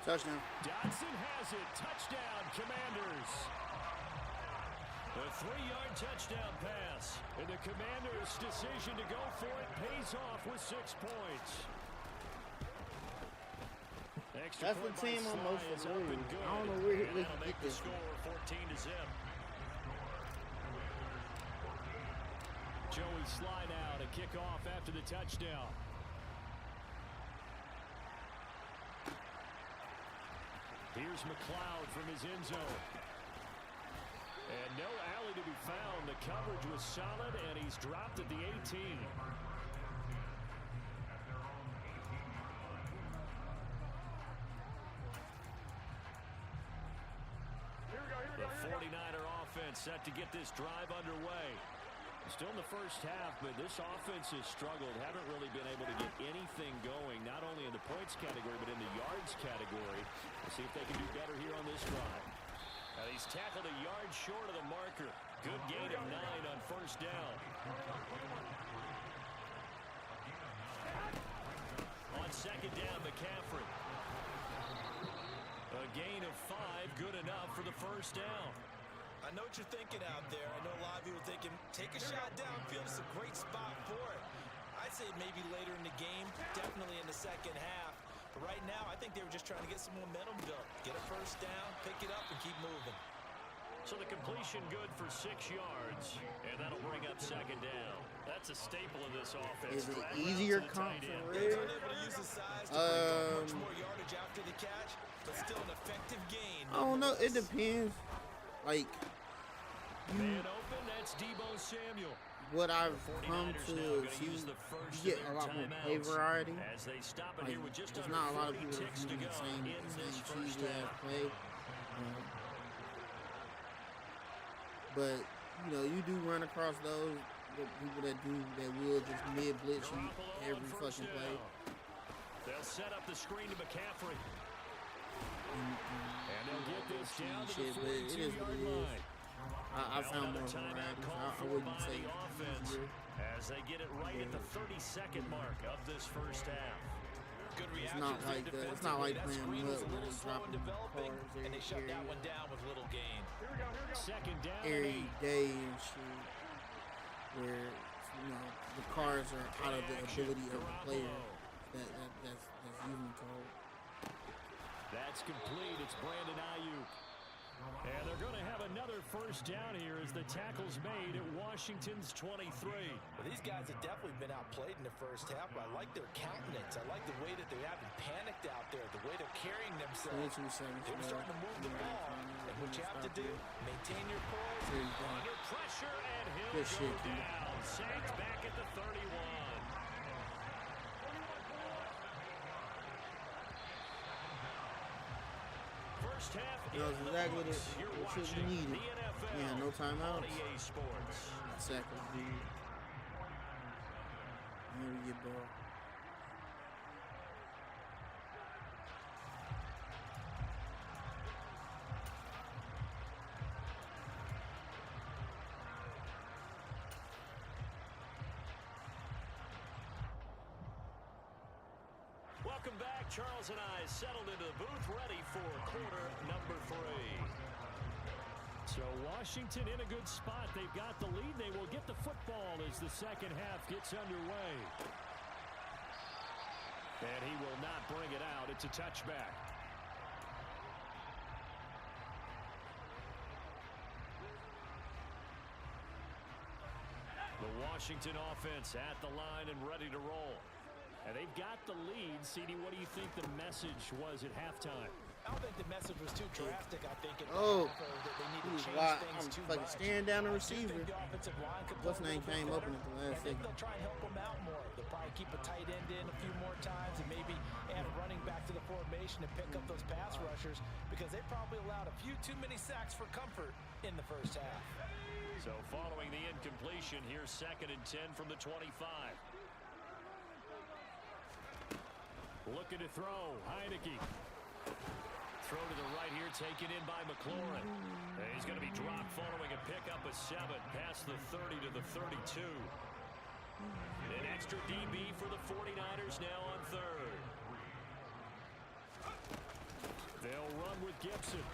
Touchdown. Dotson has it. Touchdown, Commanders. A 3-yard touchdown pass. And the Commanders' decision to go for it pays off with 6 points. Extra That's point the team by I'm most Sly is up familiar and with. good. I don't know where he And that'll make get the this. score 14-0. Joey Sly now to kick off after the touchdown. Here's Here's McLeod from his end zone. And no alley to be found. The coverage was solid, and he's dropped at the 18. The 49er offense set to get this drive underway. Still in the first half, but this offense has struggled. Haven't really been able to get anything going, not only in the points category, but in the yards category. We'll see if they can do better here on this drive. He's tackled a yard short of the marker. Good gain of 9 on first down. On second down, McCaffrey. A gain of 5, good enough for the first down. I know what you're thinking out there. I know a lot of you are thinking, take a shot downfield. It's a great spot for it. I'd say maybe later in the game, definitely in the second half. But right now, I think they were just trying to get some momentum built. Get a first down, pick it up, and keep moving. So the completion good for 6 yards, and that'll bring up second down. That's a staple of this offense. Is it easier comp for Regs? Able to use his size to bring up much more yardage after the catch, but still an effective gain. I don't know. It depends. Like, man open, that's Deebo Samuel. What I've come to see, you get a lot more play variety. As they stop it like, here with just there's under not a lot of 40 people ticks that to do go the same in this first cheesy ass half. play. But you know, you do run across those people that will just mid blitz you every fucking play. They'll set up the screen to McCaffrey. And they'll get this down to shit, the but it is what 42-yard it is. line. I found more variety. I wouldn't say offense as they get it right at the 32nd mark of this first half. Good It's reaction. not like playing mud where they dropping developing, cars and they shut that one down with little gain. Second down every and 8. day and shit, where you know the cars are out of the ability of the player that's using code. That's complete. It's Brandon Ayuk. And they're going to have another first down here as the tackle's made at Washington's 23. Well, these guys have definitely been outplayed in the first half, but I like their countenance. I like the way that they haven't panicked out there, the way they're carrying themselves. They're starting to move the ball. And what you have to do, maintain your poise. Under pressure, and he'll go down. Sacked back at the 31. First half That was exactly what you needed. Yeah, no timeouts. Exactly, dude. Here we get ball. Welcome back. Charles and I settled into the booth, ready for quarter number 3. So Washington in a good spot. They've got the lead. They will get the football as the second half gets underway. And he will not bring it out. It's a touchback. The Washington offense at the line and ready to roll. And they've got the lead. CD, what do you think the message was at halftime? I don't think the message was too drastic. I think that they need to change things too much. I'm staring down the receiver. The offensive line could What's name came open at the last second. They'll try and help them out more. They'll probably keep a tight end in a few more times and maybe add a running back to the formation and pick up those pass rushers because they probably allowed a few too many sacks for comfort in the first half. So following the incompletion, here's 2nd and 10 from the 25. Looking to throw. Heineke. Throw to the right here, taken in by McLaurin. And he's going to be dropped following a pickup of 7 past the 30 to the 32. An extra DB for the 49ers now on 3rd. They'll run with Gibson.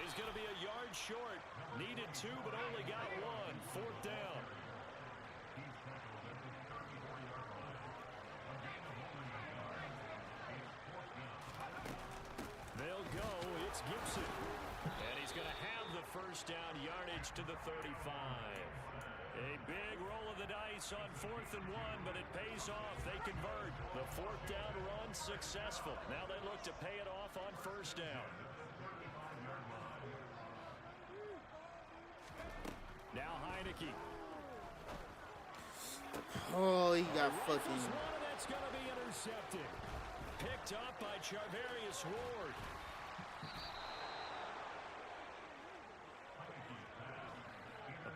He's going to be a yard short. Needed 2, but only got 1. 4th down. They'll go. It's Gibson. And he's going to have the first down yardage to the 35. A big roll of the dice on 4th and 1, but it pays off. They convert. The 4th down run successful. Now they look to pay it off on 1st down. Now Heineke. Oh, he got fucking. That's going to be intercepted. Picked up by Charvarius Ward.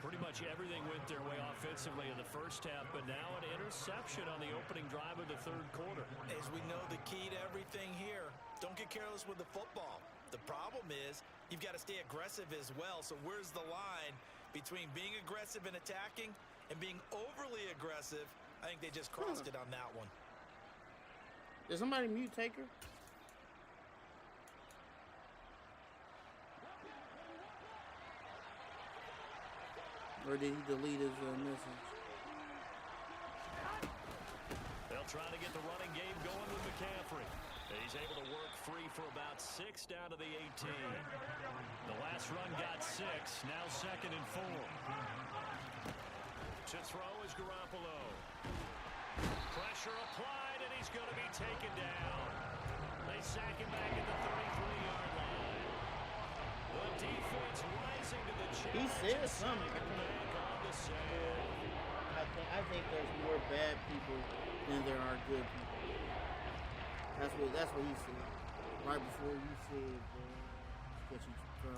Pretty much everything went their way offensively in the first half, but now an interception on the opening drive of the third quarter. As we know, the key to everything here, don't get careless with the football. The problem is you've got to stay aggressive as well. So where's the line between being aggressive and attacking and being overly aggressive? I think they just crossed it on that one. Did somebody mute Taker? Or did he delete his message? They'll try to get the running game going with McCaffrey. He's able to work free for about 6 down to the 18. The last run got 6, now 2nd and 4. To throw is Garoppolo. Pressure applied, and he's going to be taken down. They sack him back at the 33-yard line. The defense rising to the challenge. He said something. I think there's more bad people than there are good people. That's what he said. Right before you said, what you throw.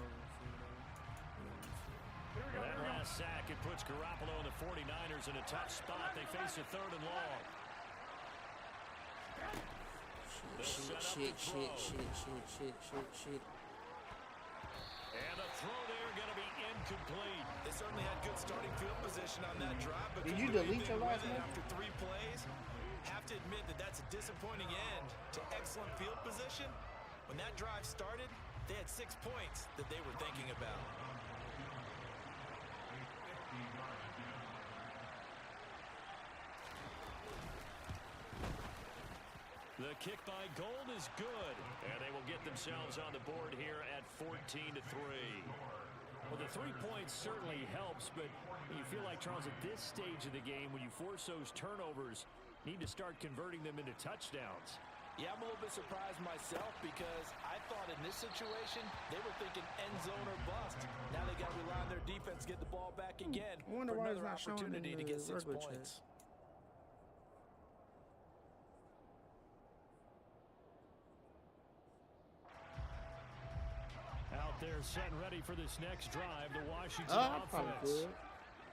That last sack, it puts Garoppolo and the 49ers in a tough spot. They face a 3rd and long. Shit. And the throw there going to be incomplete. They certainly had good starting field position on that drive, but did you delete your last one? After 3 plays, have to admit that that's a disappointing end to excellent field position. When that drive started, they had 6 points that they were thinking about. The kick by Gold is good, and they will get themselves on the board here at 14-3. Well, the 3 points certainly helps, but you feel like, Charles, at this stage of the game, when you force those turnovers, need to start converting them into touchdowns. Yeah, I'm a little bit surprised myself because I thought in this situation, they were thinking end zone or bust. Now they got to rely on their defense, get the ball back again I wonder for why it's another not showing in opportunity to the get 6 regular points. chat. Out there set and ready for this next drive, the Washington I probably offense. could.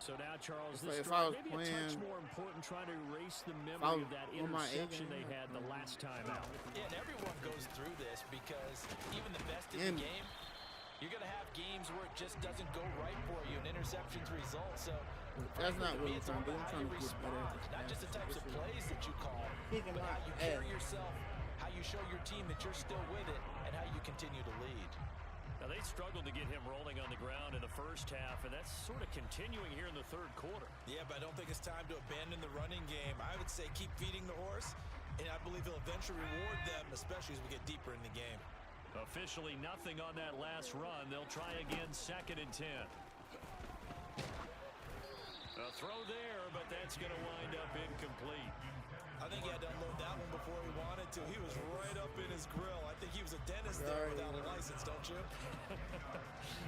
So now, Charles, this If I drive was maybe a touch playing- more important, trying to erase the I memory was of that on my A interception game, they had the last time out. Yeah, and everyone goes through this because even the best in the game, you're going to have games where it just doesn't go right for you, and interceptions result. So That's not what I'm it's trying to do. all I'm trying to about get how you better at respond, this. not just the types of plays that you call, Kicking but my how you ass. carry yourself, how you show your team that you're still with it, and how you continue to lead. Now, they struggled to get him rolling on the ground in the first half, and that's sort of continuing here in the third quarter. Yeah, but I don't think it's time to abandon the running game. I would say keep feeding the horse, and I believe he'll eventually reward them, especially as we get deeper in the game. Officially nothing on that last run. They'll try again, 2nd and 10. A throw there, but that's going to wind up incomplete. I think he had to unload that one before he wanted to. He was right up in his grill. I think he was a dentist there without a license, don't you?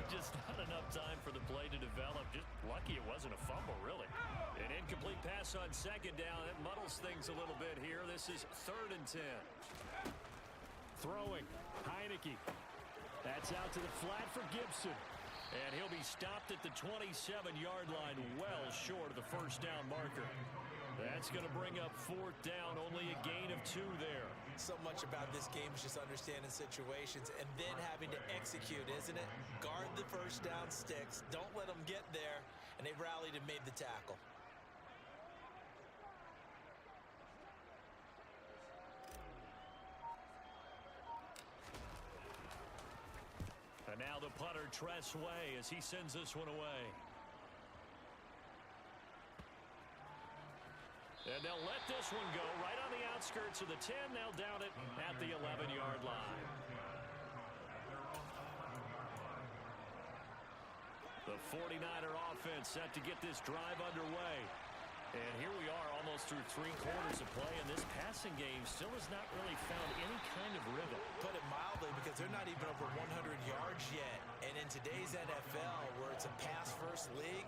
Just not enough time for the play to develop. Just lucky it wasn't a fumble, really. An incomplete pass on 2nd down. That muddles things a little bit here. This is 3rd and 10. Throwing, Heineke. That's out to the flat for Gibson. And he'll be stopped at the 27-yard line, well short of the first down marker. That's going to bring up 4th down, only a gain of 2 there. So much about this game is just understanding situations and then having to execute, isn't it? Guard the first down sticks, don't let them get there, and they rallied and made the tackle. And now the punter, Tress Way, as he sends this one away. And they'll let this one go right on the outskirts of the 10. They'll down it at the 11-yard line. The 49er offense set to get this drive underway. And here we are almost through 3 quarters of play, and this passing game still has not really found any kind of rhythm. Put it mildly, because they're not even over 100 yards yet. And in today's NFL, where it's a pass-first league,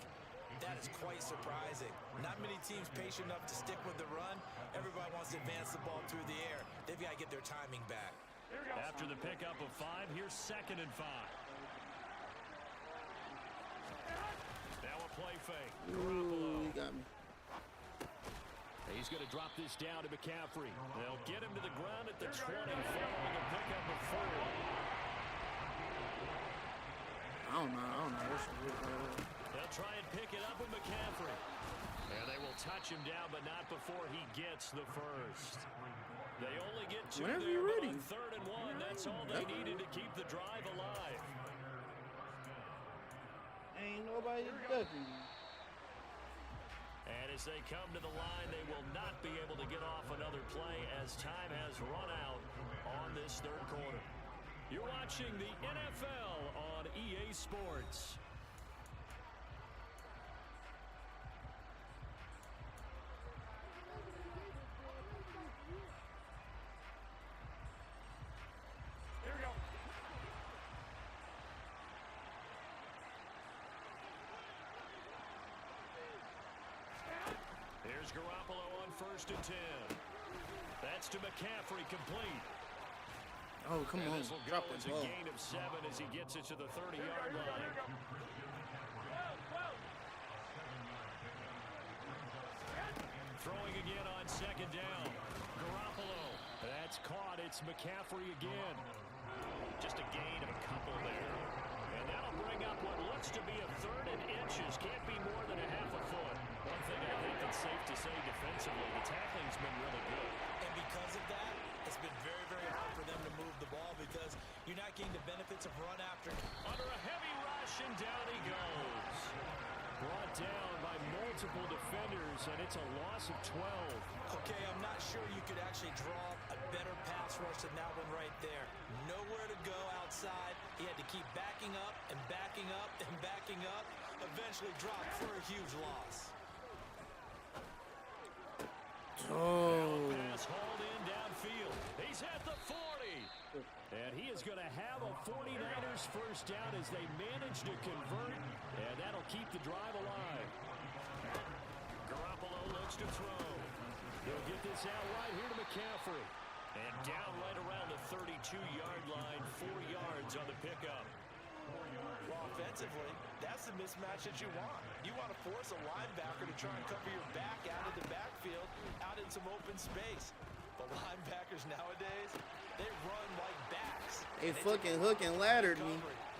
That is quite surprising. Not many teams patient enough to stick with the run. Everybody wants to advance the ball through the air. They've got to get their timing back. After the pickup of 5, here's 2nd and 5. Now a play fake. Ooh, he got me. He's going to drop this down to McCaffrey. They'll get him to the ground at the 20 following a pickup of 4. I don't know. This is weird. They'll try and pick it up with McCaffrey. And they will touch him down, but not before he gets the first. They only get 2 Whenever there, you're but ready. on 3rd and 1, that's all they needed to keep the drive alive. Ain't nobody ducking you. And as they come to the line, they will not be able to get off another play as time has run out on this 3rd quarter. You're watching the NFL on EA Sports. Here we go. Here's Garoppolo on 1st and 10. That's to McCaffrey, complete. Oh, come And on. this will go Drop the as a ball. gain of 7 as he gets it to the 30-yard line. Throwing again on 2nd down. Garoppolo. That's caught. It's McCaffrey again. Just a gain of a couple there. And that'll bring up what looks to be a 3rd and inches. Can't be more than a half a foot. One thing I think that's safe to say defensively, the tackling's been really good. And because of that, it's been very, very hard for them to move the ball because you're not getting the benefits of run after. Under a heavy rush, and down he goes. Brought down by multiple defenders, and it's a loss of 12. Okay, I'm not sure you could actually draw a better pass rush than that one right there. Nowhere to go outside. He had to keep backing up and backing up and backing up. Eventually dropped for a huge loss. Oh. Pass hauled in downfield. He's at the 40. And he is going to have a 49ers first down as they manage to convert. And that'll keep the drive alive. Garoppolo looks to throw. They'll get this out right here to McCaffrey. And down right around the 32-yard line, 4 yards on the pickup. Well, offensively, that's the mismatch that you want. You want to force a linebacker to try and cover your back out of the backfield, out in some open space. But linebackers nowadays, they run like backs. They fucking hook and laddered me.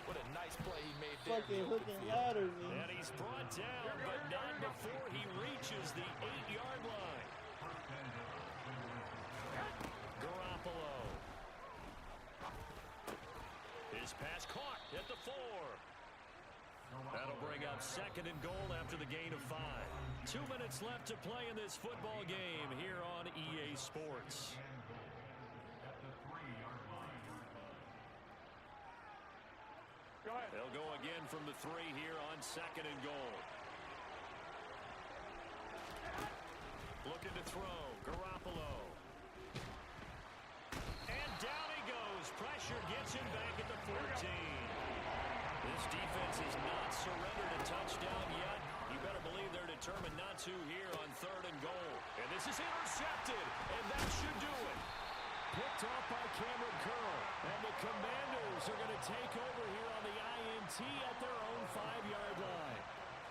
What a nice play he made there. Fucking in the hook open and field. laddered me. And he's brought down, but not before he reaches the 8-yard line. Garoppolo. His pass caught at the 4. That'll bring up 2nd and goal after the gain of 5. 2 minutes left to play in this football game here on EA Sports. Go ahead. They'll go again from the 3 here on 2nd and goal. Looking to throw. Garoppolo. And down he goes. Pressure gets him back at the 14. This defense has not surrendered a touchdown yet. You better believe they're determined not to here on 3rd and goal. And this is intercepted, and that should do it. Picked off by Cameron Curl. And the Commanders are going to take over here on the INT at their own 5-yard line.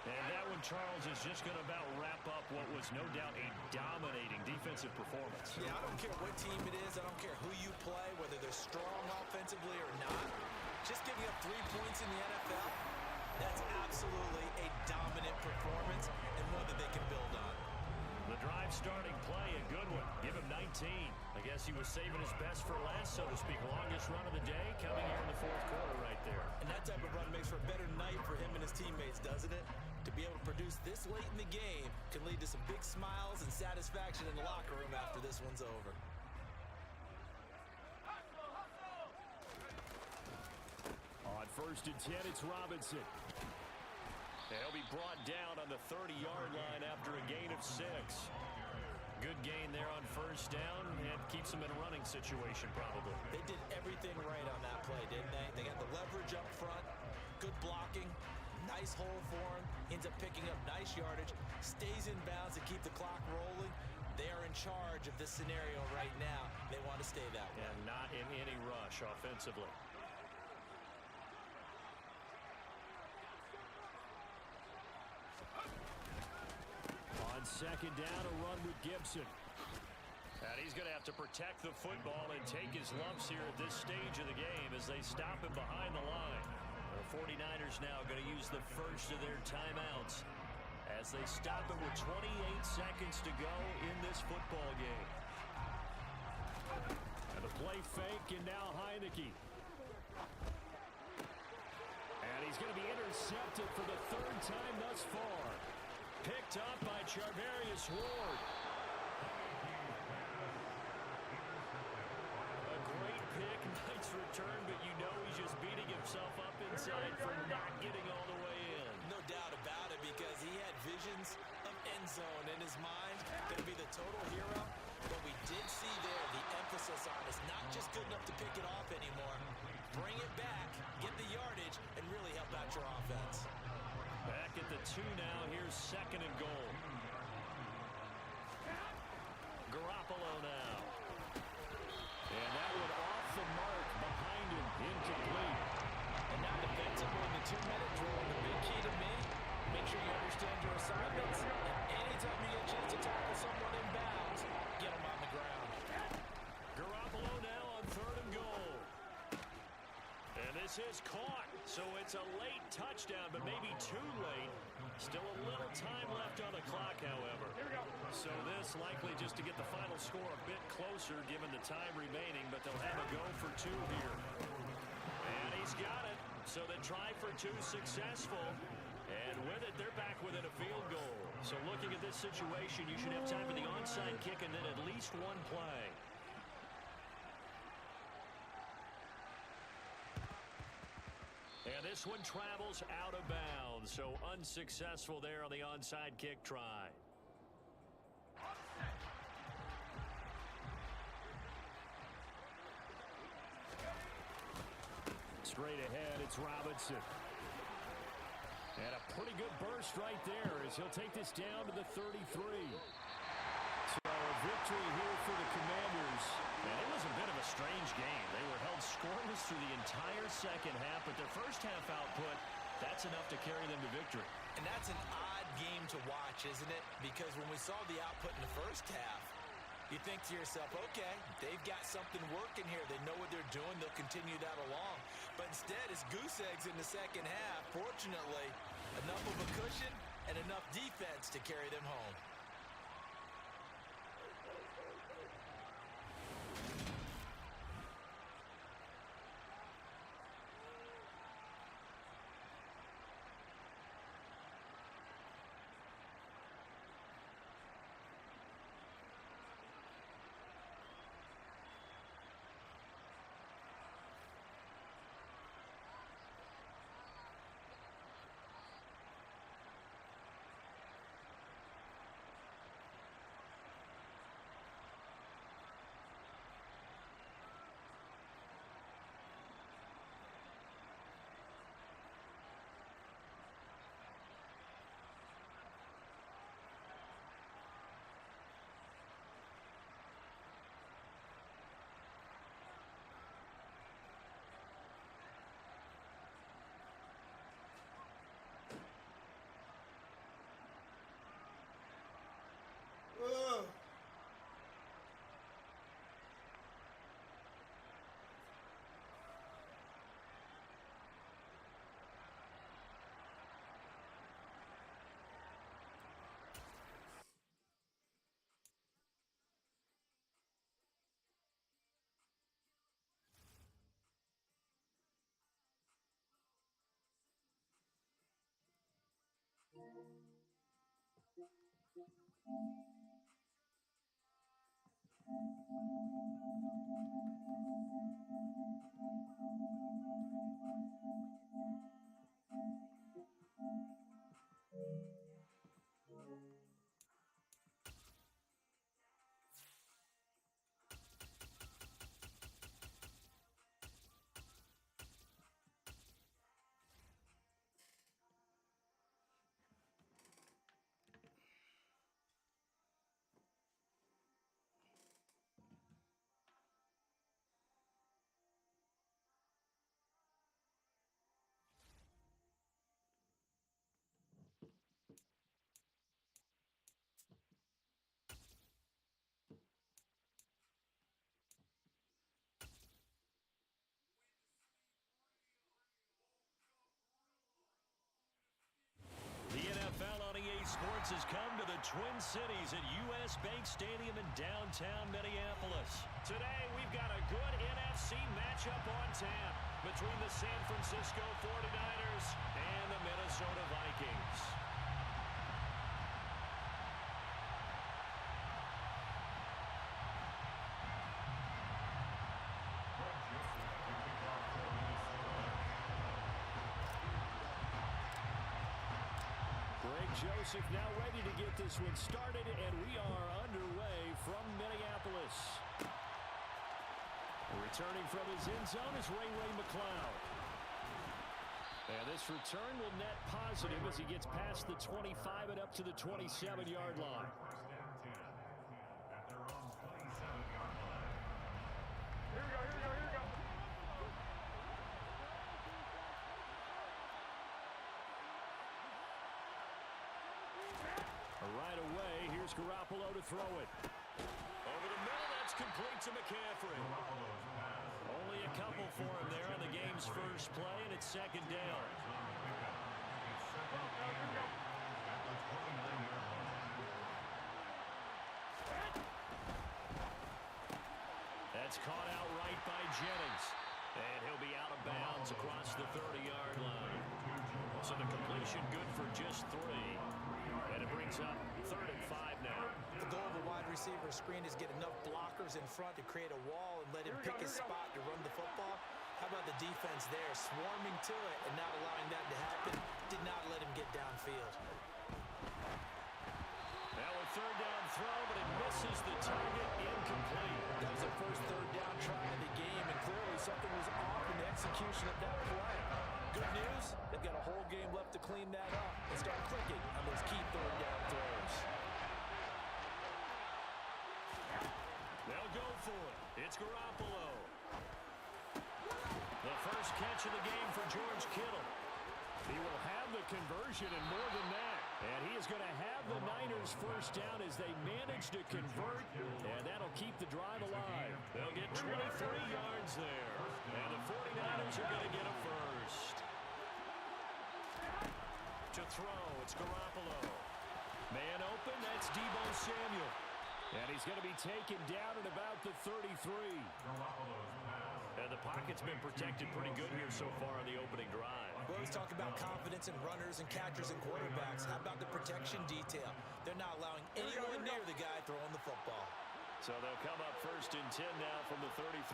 And that one, Charles, is just going to about wrap up what was no doubt a dominating defensive performance. Yeah, I don't care what team it is. I don't care who you play, whether they're strong offensively or not. Just giving up 3 points in the NFL, that's absolutely a dominant performance and one that they can build on. The drive starting play, a good one. Give him 19. I guess he was saving his best for last, so to speak. Longest run of the day coming here in the 4th quarter right there. And that type of run makes for a better night for him and his teammates, doesn't it? To be able to produce this late in the game can lead to some big smiles and satisfaction in the locker room after this one's over. On 1st and 10, it's Robinson. He'll be brought down on the 30-yard line after a gain of 6. Good gain there on 1st down and keeps them in a running situation probably. They did everything right on that play, didn't they? They got the leverage up front, good blocking, Nice hole for him. Ends up picking up nice yardage. Stays in bounds to keep the clock rolling. They are in charge of this scenario right now. They want to stay that way. And not in any rush offensively. On second down, a run with Gibson. And he's going to have to protect the football and take his lumps here at this stage of the game as they stop him behind the line. The 49ers now going to use the first of their timeouts as they stop it with 28 seconds to go in this football game. And the play fake, and now Heineke. And he's going to be intercepted for the third time thus far. Picked up by Charvarius Ward. A great pick, nice return, but you know he's just beating himself up inside for not getting all the way in. No doubt about it, because he had visions of end zone in his mind. Going to be the total hero. But we did see there the emphasis on is not just good enough to pick it off anymore. Bring it back, get the yardage, and really help out your offense. Back at the 2 now. Here's second and goal. Garoppolo now. And that one off the mark behind him. Incomplete. And now defensively in the 2-minute drill, the big key to me, make sure you understand your assignments. And anytime you get a chance to tackle someone in bounds, get them on the ground. Garoppolo now on third and goal. And this is caught. So it's a late touchdown, but maybe too late. Still a little time left on the clock, however. So this likely just to get the final score a bit closer given the time remaining, but they'll have a go for 2 here. And he's got it. So the try for 2 successful. And with it, they're back within a field goal. So looking at this situation, you should have time for the onside kick and then at least one play. And this one travels out of bounds, so unsuccessful there on the onside kick try. Straight ahead, it's Robinson. And a pretty good burst right there as he'll take this down to the 33. So a victory here for the Commanders. And it was a bit of a strange game. They were held scoreless through the entire second half, but their first half output, that's enough to carry them to victory. And that's an odd game to watch, isn't it? Because when we saw the output in the first half, you think to yourself, okay, they've got something working here. They know what they're doing. They'll continue that along. But instead, it's goose eggs in the second half. Fortunately, enough of a cushion and enough defense to carry them home. Ugh. offense has come to the Twin Cities at U.S. Bank Stadium in downtown Minneapolis. Today, we've got a good NFC matchup on tap between the San Francisco 49ers and the Minnesota Vikings. Joseph now ready to get this one started, and we are underway from Minneapolis. Returning from his end zone is Ray McCloud. And this return will net positive as he gets past the 25 and up to the 27-yard line. Right away, here's Garoppolo to throw it. Over the middle, that's complete to McCaffrey. Only a couple for him there on the game's first play, and it's second down. That's caught out right by Jennings. And he'll be out of bounds across the 30-yard line. So the completion good for just 3. And it brings up 3rd and 5 now. The goal of a wide receiver screen is get enough blockers in front to create a wall and let him pick his spot to run the football. How about the defense there, swarming to it and not allowing that to happen? Did not let him get downfield. Now a 3rd down throw, but it misses the target, incomplete. That was the first 3rd down try of the game, and clearly something was off in the execution of that play. Good news, they've got a whole game left to clean that up and start clicking on those key 3rd down throws. They'll go for it. It's Garoppolo. The first catch of the game for George Kittle. He will have the conversion and more than that. And he is going to have the Niners first down as they manage to convert, and that'll keep the drive alive. They'll get 23 yards there, and the 49ers are going to get a first. To throw, it's Garoppolo. Man open, that's Deebo Samuel. And he's going to be taken down at about the 33. And the pocket's been protected pretty good here so far on the opening drive. We always talk about confidence in runners and catchers and quarterbacks. How about the protection detail? They're not allowing anyone near the guy throwing the football. So they'll come up 1st and 10 now from the 33.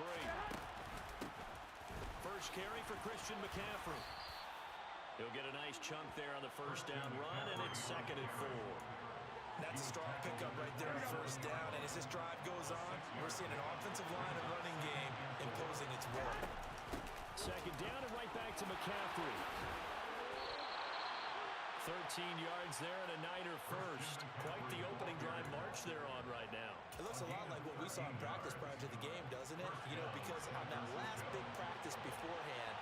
First carry for Christian McCaffrey. He'll get a nice chunk there on the 1st down run, and it's 2nd and 4. That's a strong pickup right there on 1st down. And as this drive goes on, we're seeing an offensive line and running game imposing its will. 2nd down and right back to McCaffrey. 13 yards there and a Niner first. Quite the opening drive march they're on right now. It looks a lot like what we saw in practice prior to the game, doesn't it? You know, because on that last big practice beforehand,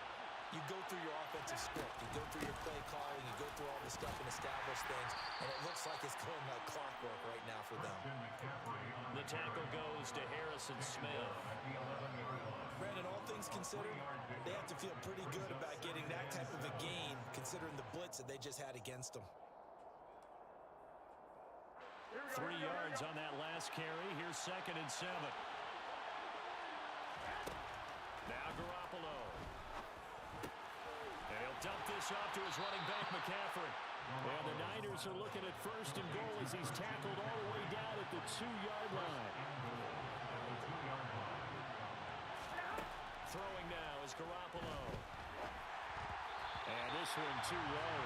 you go through your offensive script, you go through your play calling, you go through all the stuff and establish things, and it looks like it's going like clockwork right now for them. The tackle goes to Harrison Smith. Brandon, all things considered, they have to feel pretty good about getting that type of a gain, considering the blitz that they just had against them. 3 yards on that last carry. Here's 2nd and 7. Now Garoppolo. And he'll dump this off to his running back, McCaffrey. And the Niners are looking at 1st and goal as he's tackled all the way down at the 2-yard line. Throwing now is Garoppolo. And this one too low.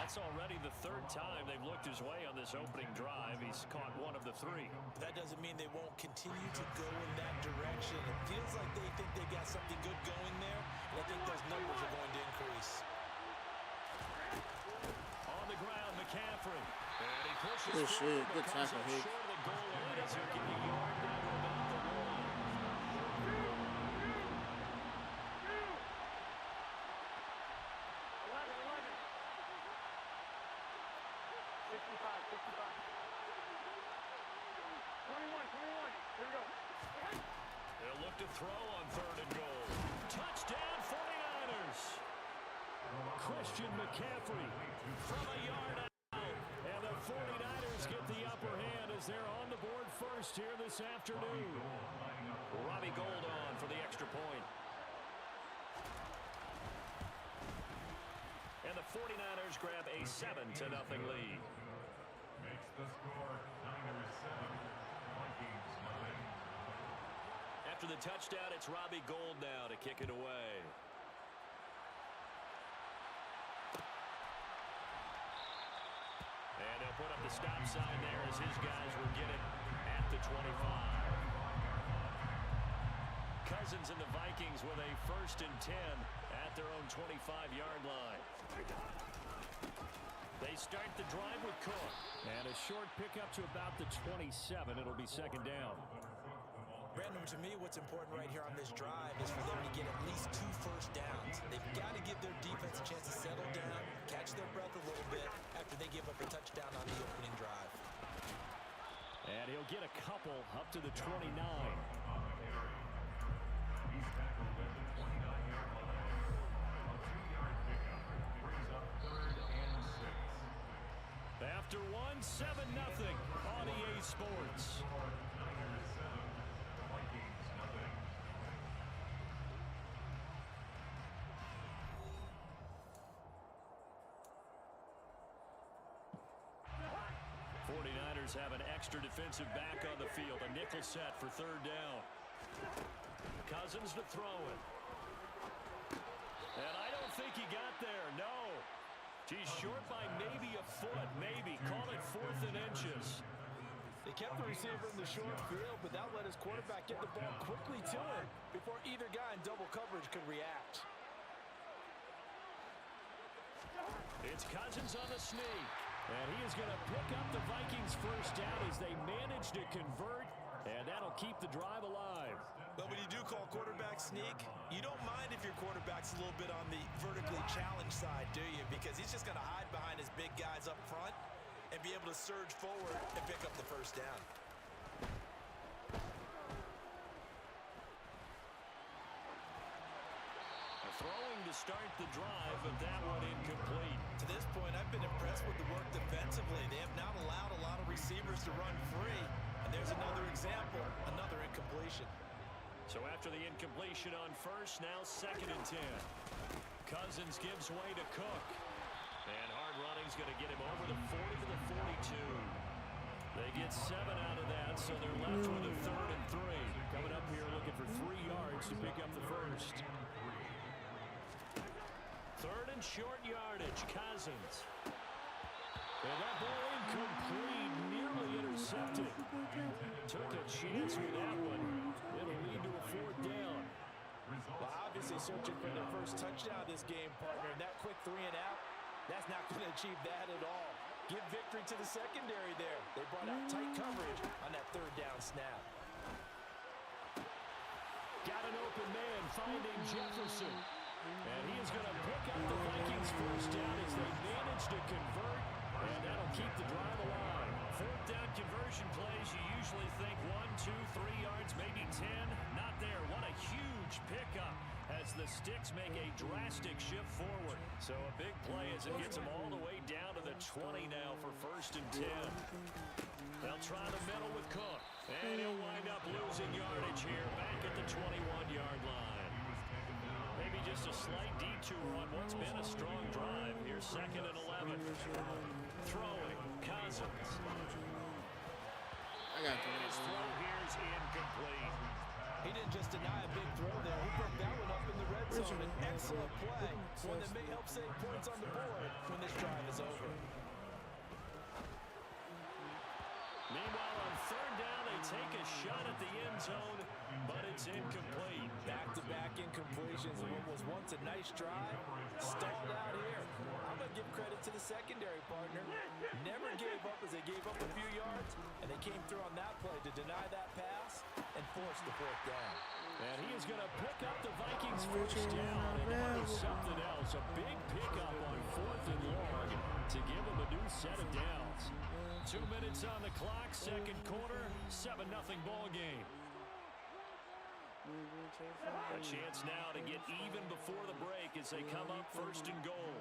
That's already the 3rd time they've looked his way on this opening drive. He's caught 1 of the 3. That doesn't mean they won't continue to go in that direction. It feels like they think they got something good going there, and I think those numbers are going to increase. On the ground, McCaffrey. And he pushes Good shit. Good comes tackle, up Hicks. short of the goal line as he'll get the yard down to about the 1. They'll look to throw on 3rd and goal. Touchdown 49ers. Christian McCaffrey From a yard out. and the 49ers the upper hand as they're on the board first here this afternoon. Robbie Gould on for the extra point. And the 49ers grab a 7-0 lead. Makes the score Niners 7, Vikings 9. After the touchdown, it's Robbie Gould now to kick it away. And they'll put up the stop sign there as his guys will get it at the 25. Cousins and the Vikings with a 1st and 10 at their own 25-yard line. They start the drive with Cook. And a short pickup to about the 27. It'll be 2nd down. Brandon, to me, what's important right here on this drive is for them to get at least 2 first downs. They've got to give their defense a chance to settle down, catch their breath a little bit after they give up a touchdown on the opening drive. And he'll get a couple up to the 29. He's tackled at the 29-yard line. A 2-yard pickup brings up 3rd and 6. After 1, 7-0 on EA Sports. Niners 7, Vikings 0. 49ers have an extra defensive back on the field. A nickel set for 3rd down. Cousins to throw it. And I don't think he got there, no. He's short by maybe a foot, maybe. Call it 4th and inches. They kept the receiver in the short field, but that let his quarterback get the ball quickly to him before either guy in double coverage could react. It's Cousins on the sneak. And he is going to pick up the Vikings' 1st down as they manage to convert, and that'll keep the drive alive. But when you do call quarterback sneak, you don't mind if your quarterback's a little bit on the vertically challenged side, do you? Because he's just going to hide behind his big guys up front and be able to surge forward and pick up the 1st down. Throwing to start the drive, but that one incomplete. To this point, I've been impressed with the work defensively. They have not allowed a lot of receivers to run free. And there's another example, another incompletion. So after the incompletion on 1st, now 2nd and 10. Cousins gives way to Cook. And hard running's going to get him over the 40 to the 42. They get 7 out of that, so they're left with a 3rd and 3. Coming up here looking for 3 yards to pick up the 1st. 3rd and short yardage, Cousins. And that ball incomplete, nearly intercepted. Took a chance with that one. It'll lead to a 4th down. Well, obviously searching for their 1st touchdown this game, partner. And that quick 3 and out, that's not going to achieve that at all. Give victory to the secondary there. They brought out tight coverage on that 3rd down snap. Got an open man finding Jefferson. And he is going to pick up the Vikings' 1st down as they manage to convert, and that'll keep the drive alive. 4th down conversion plays, you usually think 1, 2, 3 yards, maybe 10. Not there. What a huge pickup as the Sticks make a drastic shift forward. So a big play as it gets them all the way down to the 20 now for 1st and 10. They'll try the middle with Cook, and he'll wind up losing yardage here back at the 21-yard line. Maybe just a slight detour on what's been a strong drive. Here's 2nd and 11. Throwing, Cousins. I got you. His throw here's incomplete. He didn't just deny a big throw there. He broke that one up in the red zone. An excellent play. One that may help save points on the board when this drive is over. Meanwhile, on 3rd down, they take a shot at the end zone, but it's incomplete. Back-to-back incompletions in what was once a nice drive. Stalled out here. I'm going to give credit to the secondary partner. Never gave up as they gave up a few yards, and they came through on that play to deny that pass and force the 4th down. And he is going to pick up the Vikings' 1st down. And that was something else. A big pickup on 4th and long to give him a new set of downs. 2 minutes on the clock, 2nd quarter, 7-0 ball game. A chance now to get even before the break as they come up 1st and goal.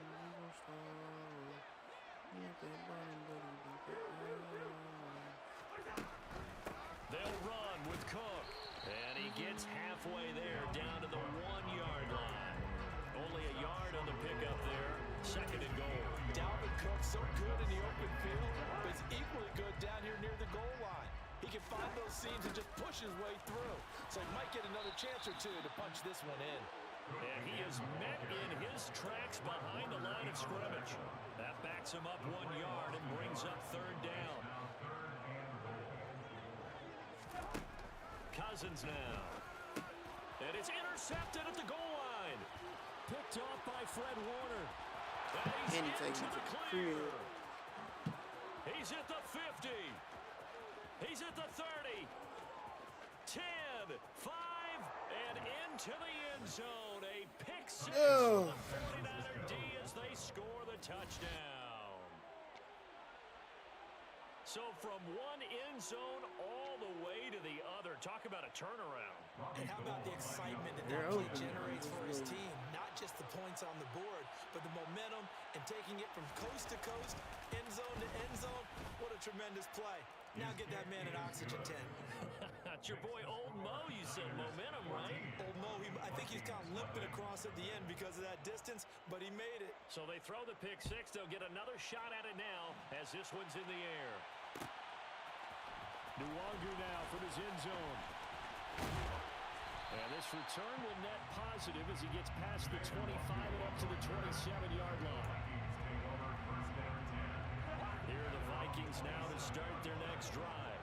Cook. And he gets halfway there, down to the 1-yard line. Only a yard on the pickup there. 2nd and goal. Dalvin Cook so good in the open field, but he's equally good down here near the goal line. He can find those seams and just push his way through. So he might get another chance or two to punch this one in. And he is met in his tracks behind the line of scrimmage. That backs him up 1 yard and brings up 3rd down. Cousins now. And it's intercepted at the goal line. Picked off by Fred Warner. And he's into the clear. He's at the 50. He's at the 30. 10, 5, and into the end zone. A pick 6 for the 49er D as they score the touchdown. So from one end zone all the way to the other. Talk about a turnaround. And how about the excitement that play generates for his team? Not just the points on the board, but the momentum and taking it from coast to coast, end zone to end zone. What a tremendous play. Now get that man an oxygen tent. That's your boy Old Mo, you said. Momentum, right? Old Mo, I think he's kind of limping across at the end because of that distance, but he made it. So they throw the pick 6. They'll get another shot at it now as this one's in the air. Nwangu now from his end zone. And this return will net positive as he gets past the 25 and up to the 27-yard line. Here are the Vikings now to start their next drive.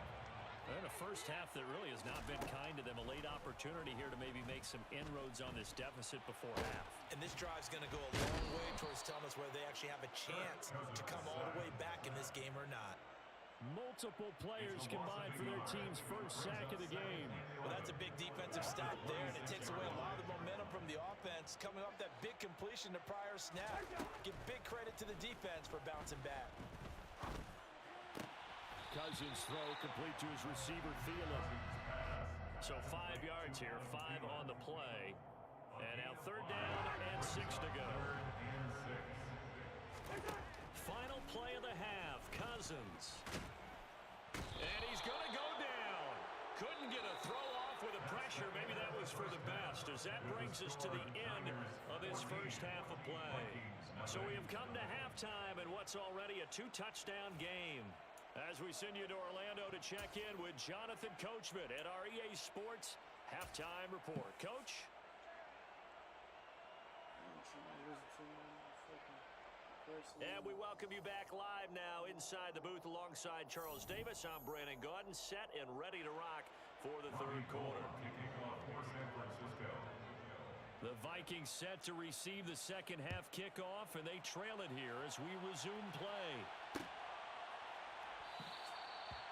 And a first half that really has not been kind to them. A late opportunity here to maybe make some inroads on this deficit before half. And this drive's going to go a long way towards telling us whether they actually have a chance to come all the way back in this game or not. Multiple players combined for their team's first sack of the game. Well, that's a big defensive stop there, and it takes away a lot of the momentum from the offense. Coming off that big completion to prior snap. Give big credit to the defense for bouncing back. Cousins throw complete to his receiver, Thielen. So 5 yards here, 5 on the play. And now 3rd down and 6 to go. Final play of the half, Cousins. And he's going to go down. Couldn't get a throw off with the pressure. Maybe that was for the best, as that brings us to the end of this first half of play. So we have come to halftime in what's already a 2-touchdown game. As we send you to Orlando to check in with Jonathan Coachman at our EA Sports Halftime Report. Coach? And we welcome you back live now inside the booth alongside Charles Davis. I'm Brandon Gaudin, set and ready to rock for the 3rd quarter. The Vikings set to receive the second half kickoff, and they trail it here as we resume play.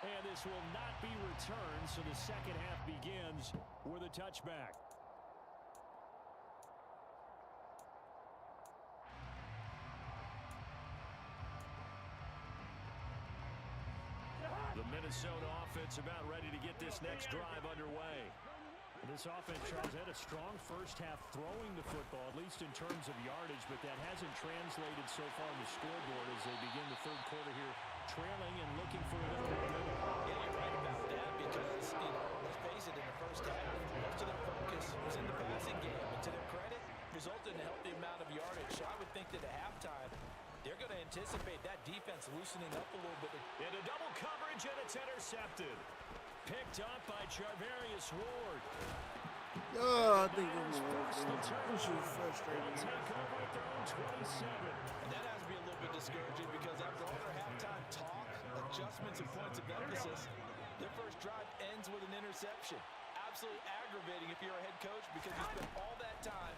And this will not be returned, so the second half begins with a touchback. The Minnesota offense about ready to get this next drive underway. This offense, Charles, had a strong first half throwing the football, at least in terms of yardage, but that hasn't translated so far on the scoreboard as they begin the 3rd quarter here, trailing and looking for a little momentum. Yeah, you're right about that because, let's face it, in the first half, most of their focus was in the passing game. And to their credit, resulted in a healthy amount of yardage. So I would think that at halftime, they're going to anticipate that defense loosening up a little bit. Into double coverage, and it's intercepted. Picked up by Charvarius Ward. Oh, I think this is frustrating. Take over at their own 27. And that has to be a little bit discouraging because after all their halftime talk, adjustments, and points of emphasis, their first drive ends with an interception. Absolutely aggravating if you're a head coach because you spent all that time,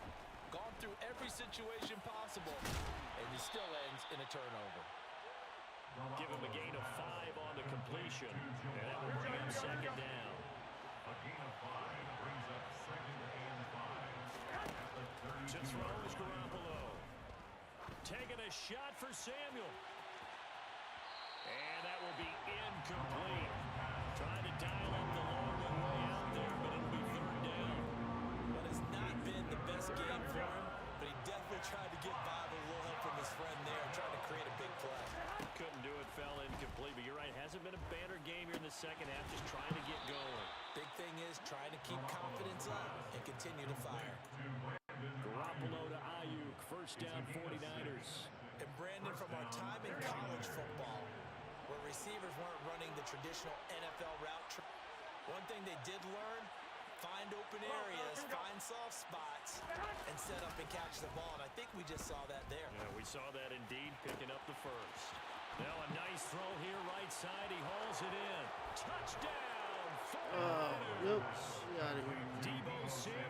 gone through every situation possible, and it still ends in a turnover. Give him a gain of 5 on the completion, and that will bring him 2nd down. A gain of 5 brings up 2nd and 5. To throw is Garoppolo. Taking a shot for Samuel. And that will be incomplete. Trying to dial up the long way out there, but it'll be 3rd down. But it's not been the best game for him, but he definitely tried to get by with a little help from his friend there, trying to create a big play. Couldn't do it, fell incomplete, but you're right, hasn't been a banner game here in the second half, just trying to get going. Big thing is trying to keep confidence up and continue to fire. Garoppolo to Ayuk, first down 49ers. And Brandon, from our time in college football, where receivers weren't running the traditional NFL route, one thing they did learn, find open areas, find soft spots, and set up and catch the ball. And I think we just saw that there. Yeah, we saw that indeed, picking up the first. Now a nice throw here, right side. He hauls it in. Touchdown! Yep. Get out of here. Debo Samuel